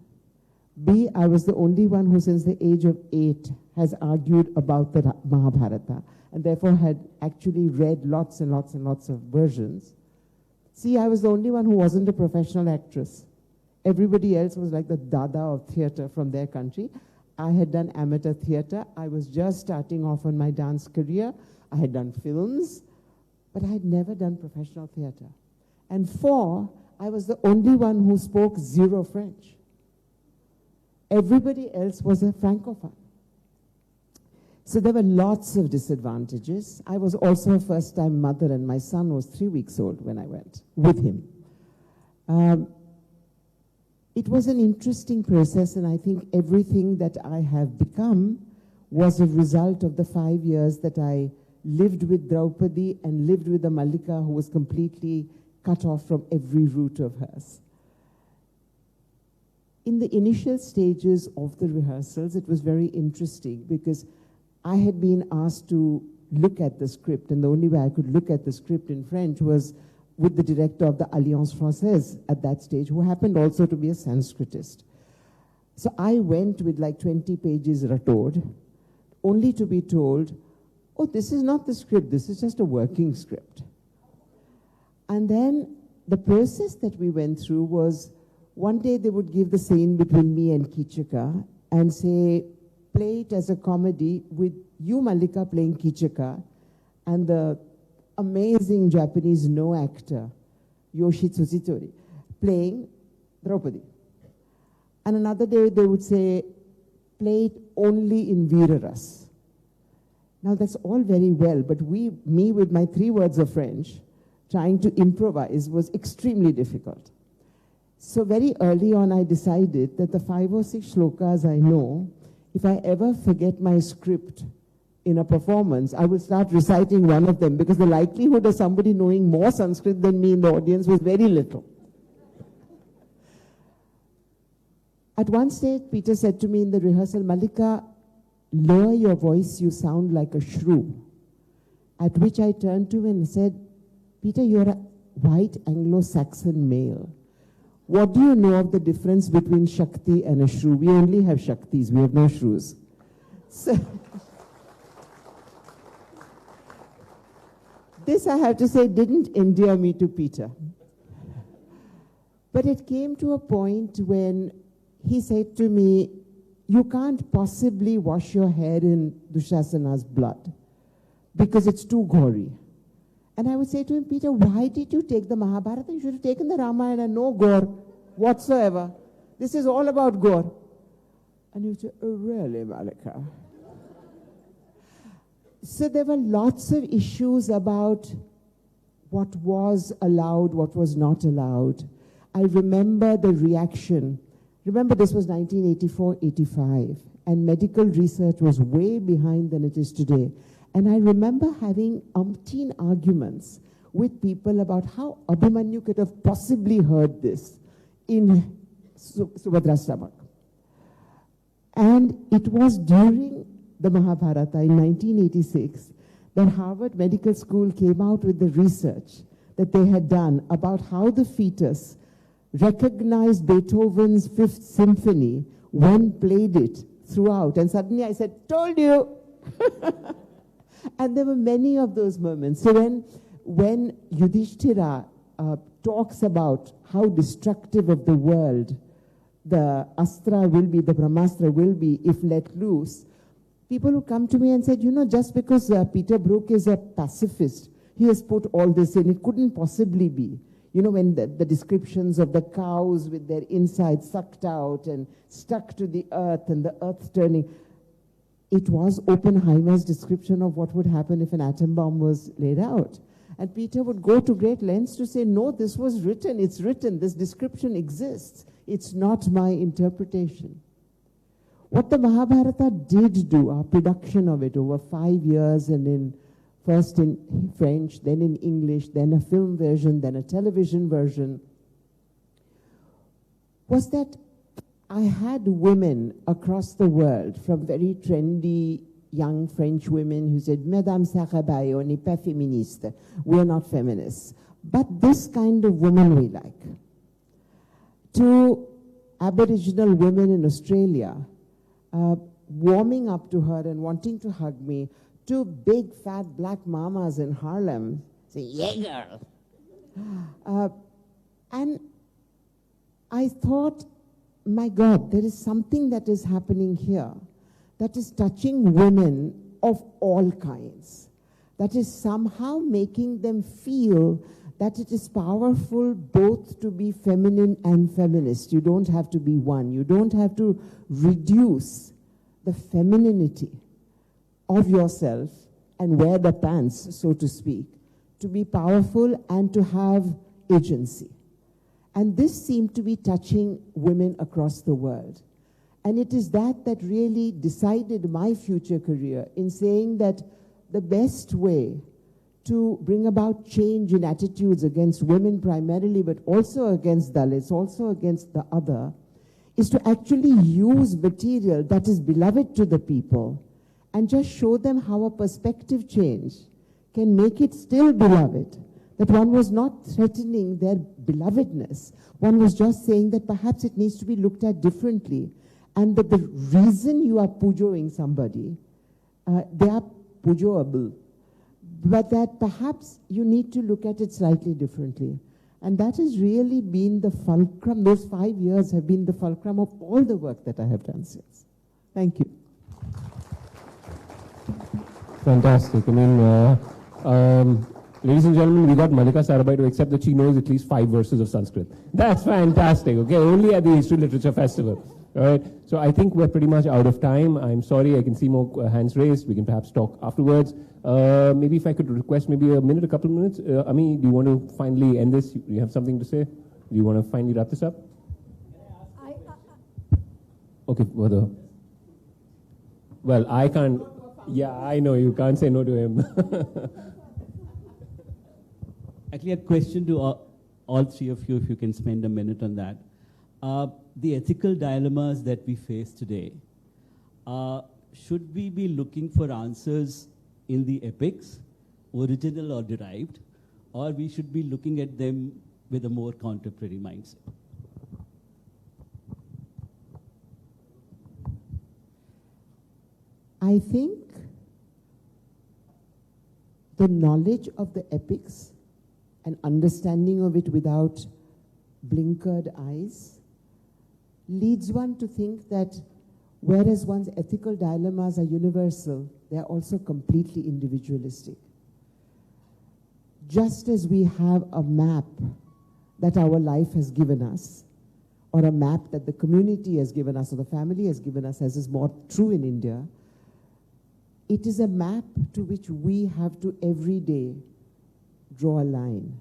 B, I was the only one who since the age of 8 has argued about the Mahabharata, and therefore had actually read lots and lots and lots of versions. C, I was the only one who wasn't a professional actress. Everybody else was like the dada of theatre from their country. I had done amateur theatre. I was just starting off on my dance career. I had done films, but I had never done professional theatre. And 4, I was the only one who spoke zero French. Everybody else was a francophone. So there were lots of disadvantages. I was also a first-time mother, and my son was 3 weeks old when I went with him. It was an interesting process, and I think everything that I have become was a result of the 5 years that I lived with Draupadi and lived with the Mallika, who was completely cut off from every root of hers. In the initial stages of the rehearsals, it was very interesting because I had been asked to look at the script, and the only way I could look at the script in French was with the director of the Alliance Française at that stage, who happened also to be a Sanskritist. So I went with like 20 pages ratoed, only to be told, oh, this is not the script, this is just a working script. And then the process that we went through was, one day they would give the scene between me and Kichaka and say, play it as a comedy with you, Mallika, playing Kichaka, and the amazing Japanese no actor, Yoshi Tsuchitori, playing Draupadi. And another day they would say, play it only in Veeraras. Now that's all very well, but me with my 3 words of French, trying to improvise was extremely difficult. So very early on I decided that the 5 or 6 shlokas I know, if I ever forget my script in a performance, I will start reciting one of them, because the likelihood of somebody knowing more Sanskrit than me in the audience was very little. At one stage, Peter said to me in the rehearsal, Mallika, lower your voice, you sound like a shrew. At which I turned to him and said, Peter, you're a white Anglo-Saxon male. What do you know of the difference between Shakti and a shrew? We only have Shaktis, we have no shrews. So this, I have to say, didn't endear me to Peter. But it came to a point when he said to me, you can't possibly wash your hair in Dushasana's blood because it's too gory. And I would say to him, Peter, why did you take the Mahabharata? You should have taken the Ramayana, no gore whatsoever. This is all about gore. And he would say, oh, really, Malika? So there were lots of issues about what was allowed, what was not allowed. I remember the reaction. Remember, this was 1984-85, and medical research was way behind than it is today. And I remember having umpteen arguments with people about how Abhimanyu could have possibly heard this in Subhadra's stomach. And it was during the Mahabharata in 1986 that Harvard Medical School came out with the research that they had done about how the fetus recognized Beethoven's Fifth Symphony when played it throughout. And suddenly I said, told you! And there were many of those moments. So when Yudhishthira talks about how destructive of the world the astra will be, the brahmastra will be, if let loose, people who come to me and said, just because Peter Brook is a pacifist, he has put all this in, it couldn't possibly be. When the descriptions of the cows with their insides sucked out and stuck to the earth and the earth turning, it was Oppenheimer's description of what would happen if an atom bomb was laid out. And Peter would go to great lengths to say, no, this was written, it's written, this description exists. It's not my interpretation. What the Mahabharata did do, our production of it over 5 years, and first in French, then in English, then a film version, then a television version, was that I had women across the world, from very trendy young French women who said, Madame Sarabhai, on n'est pas féministe, we're not feminists, but this kind of woman we like. To Aboriginal women in Australia, warming up to her and wanting to hug me, to big fat black mamas in Harlem saying, yeah, girl. And I thought, my God, there is something that is happening here that is touching women of all kinds, that is somehow making them feel that it is powerful both to be feminine and feminist. You don't have to be one. You don't have to reduce the femininity of yourself and wear the pants, so to speak, to be powerful and to have agency. And this seemed to be touching women across the world. And it is that really decided my future career in saying that the best way to bring about change in attitudes against women primarily, but also against Dalits, also against the other, is to actually use material that is beloved to the people and just show them how a perspective change can make it still beloved. That one was not threatening their belovedness. One was just saying that perhaps it needs to be looked at differently. And that the reason you are pujoing somebody, they are pujoable, but that perhaps you need to look at it slightly differently. And that has really been the fulcrum. Those 5 years have been the fulcrum of all the work that I have done since. Thank you. Fantastic. I mean, ladies and gentlemen, we got Malika Sarabhai to accept that she knows at least 5 verses of Sanskrit. That's fantastic, okay? Only at the History Literature Festival. All right, so I think we're pretty much out of time. I'm sorry, I can see more hands raised. We can perhaps talk afterwards. Maybe if I could request maybe a minute, a couple of minutes. Ami, do you want to finally end this? Do you have something to say? Do you want to finally wrap this up? Okay, well, I can't. Yeah, I know, you can't say no to him. Actually, a question to all three of you, if you can spend a minute on that. The ethical dilemmas that we face today, should we be looking for answers in the epics, original or derived, or we should be looking at them with a more contemporary mindset? I think the knowledge of the epics and understanding of it without blinkered eyes leads one to think that whereas one's ethical dilemmas are universal, they are also completely individualistic. Just as we have a map that our life has given us, or a map that the community has given us, or the family has given us, as is more true in India, it is a map to which we have to every day draw a line.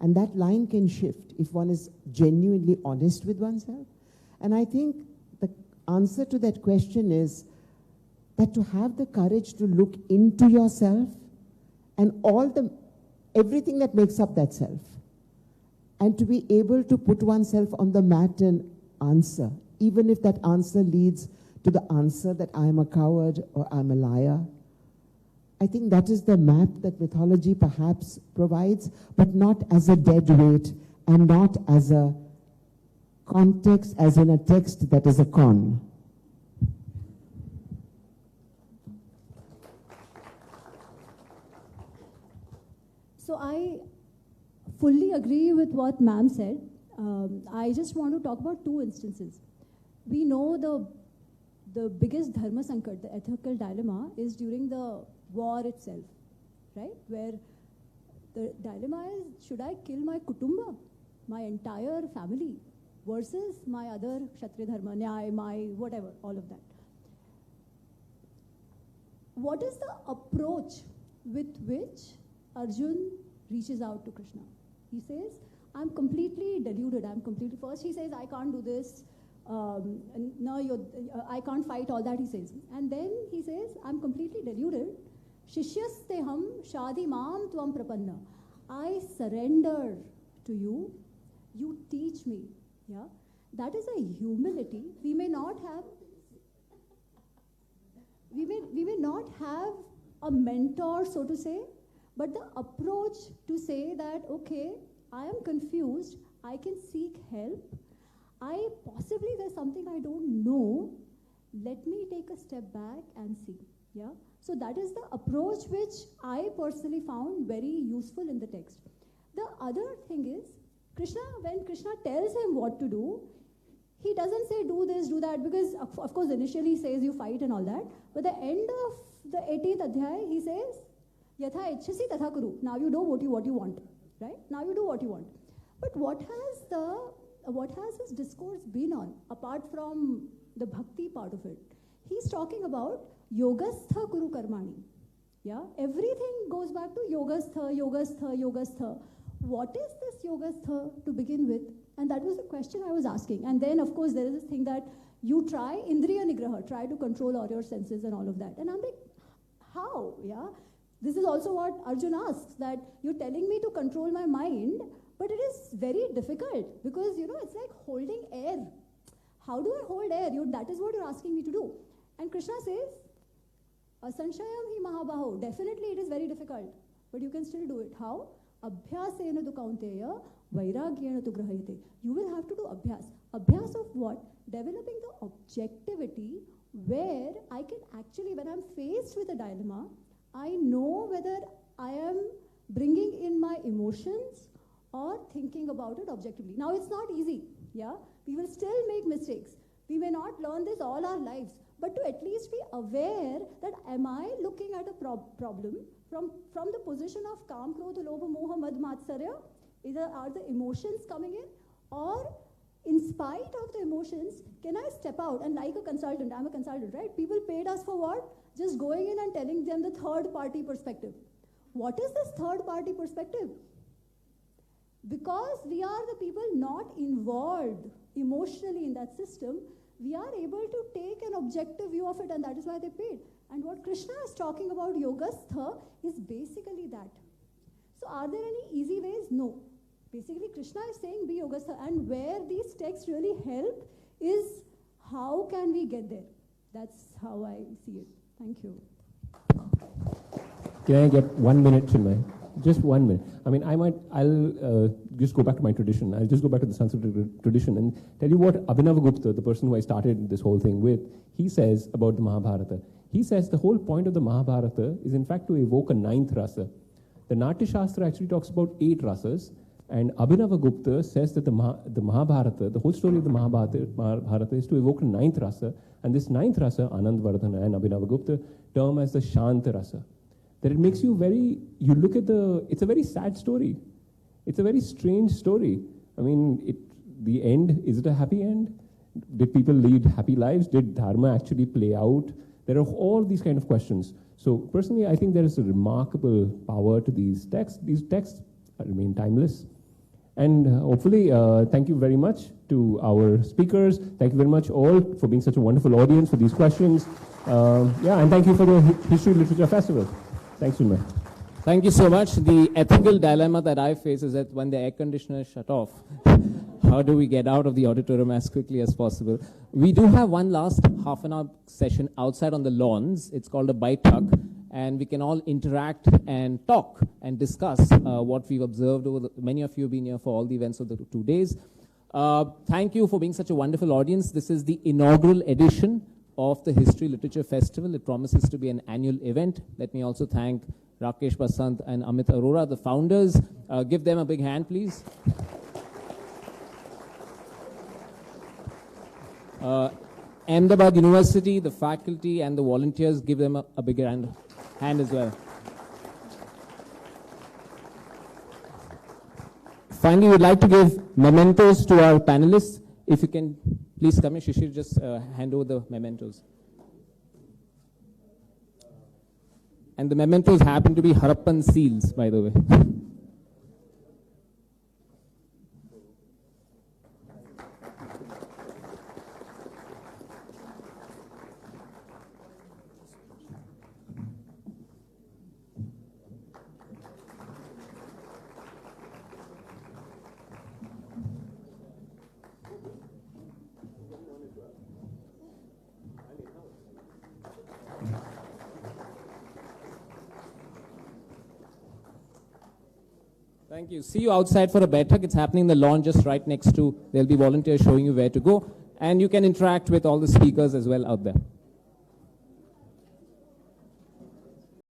And that line can shift if one is genuinely honest with oneself. And I think the answer to that question is that to have the courage to look into yourself and everything that makes up that self, and to be able to put oneself on the mat and answer, even if that answer leads to the answer that I am a coward or I'm a liar. I think that is the map that mythology perhaps provides, but not as a dead weight and not as a context, as in a text that is a con. So I fully agree with what ma'am said. I just want to talk about two instances. We know the biggest dharma sankat, the ethical dilemma, is during the war itself, right? Where the dilemma is, should I kill my kutumba, my entire family, versus my other kshatriya dharma, nyaya, my whatever, all of that. What is the approach with which Arjun reaches out to Krishna? He says, I'm completely deluded. First he says, I can't do this. No, I can't fight, all that he says. And then he says, I'm completely deluded. Shishyasteham shadi mam tvam prapanna. I surrender to you. You teach me. Yeah, that is a humility. We may not have a mentor, so to say, but the approach to say that, okay, I am confused, I can seek help, possibly there's something I don't know, let me take a step back and see. Yeah. So that is the approach which I personally found very useful in the text. The other thing is, when Krishna tells him what to do, he doesn't say do this, do that, because of course initially he says you fight and all that, but the end of the 18th adhyaya, he says, Yatha icchasi tatha kuru. Now you do what you want, right? Now you do what you want. But what has his discourse been on, apart from the bhakti part of it? He's talking about yogastha kuru karmani. Yeah, everything goes back to yogastha. What is this yogastha to begin with? And that was the question I was asking. And then, of course, there is this thing that you try indriya nigraha, try to control all your senses and all of that. And I'm like, how? Yeah. This is also what Arjun asks, that you're telling me to control my mind, but it is very difficult because, it's like holding air. How do I hold air? That is what you're asking me to do. And Krishna says, asanshayam hi mahabaho. Definitely it is very difficult, but you can still do it. How? Abhyasena tu kaunteya, vairagyena tu grahayate. You will have to do abhyas. Abhyas of what? Developing the objectivity where I can actually, when I'm faced with a dilemma, I know whether I am bringing in my emotions or thinking about it objectively. Now, it's not easy, yeah? We will still make mistakes. We may not learn this all our lives, but to at least be aware that am I looking at a problem from the position of kam, krodha, lobha, moha, mad, matsarya? Are the emotions coming in? Or in spite of the emotions, can I step out? And like a consultant, I'm a consultant, right? People paid us for what? Just going in and telling them the third party perspective. What is this third party perspective? Because we are the people not involved emotionally in that system, we are able to take an objective view of it, and that is why they paid. And what Krishna is talking about, yogastha, is basically that. So are there any easy ways? No. Basically, Krishna is saying be yogastha, and where these texts really help is how can we get there? That's how I see it. Thank you. Can I get 1 minute, Chinmay? Just 1 minute. I mean, I'll just go back to my tradition. I'll just go back to the Sanskrit tradition and tell you what Abhinavagupta, the person who I started this whole thing with, he says about the Mahabharata. He says the whole point of the Mahabharata is in fact to evoke a 9th rasa. The Natya Shastra actually talks about 8 rasas, and Abhinavagupta says that the Mahabharata, the whole story of the Mahabharata is to evoke a 9th rasa, and this 9th rasa, Anandvardhana and Abhinavagupta, term as the Shanta rasa. That it makes you you look at it's a very sad story. It's a very strange story. I mean, the end, is it a happy end? Did people lead happy lives? Did Dharma actually play out? There are all these kind of questions. So personally, I think there is a remarkable power to these texts. These texts remain timeless. And hopefully, thank you very much to our speakers. Thank you very much all for being such a wonderful audience for these questions. And thank you for the History Literature Festival. Thanks, Chinmay. Thank you so much. The ethical dilemma that I face is that when the air conditioner is shut off, how do we get out of the auditorium as quickly as possible? We do have one last half-an-hour session outside on the lawns. It's called a bite tuck, and we can all interact and talk and discuss what we've observed over many of you have been here for all the events of the 2 days. Thank you for being such a wonderful audience. This is the inaugural edition of the History Literature Festival. It promises to be an annual event. Let me also thank Rakesh Basant and Amit Arora, the founders. Give them a big hand, please. Ahmedabad University, the faculty and the volunteers, give them a big hand as well. Finally, we'd like to give mementos to our panelists. If you can please come in, Shishir, just hand over the mementos. And the mementos happen to be Harappan seals, by the way. Thank you. See you outside for a baitak. It's happening in the lawn just right next to. There'll be volunteers showing you where to go. And you can interact with all the speakers as well out there.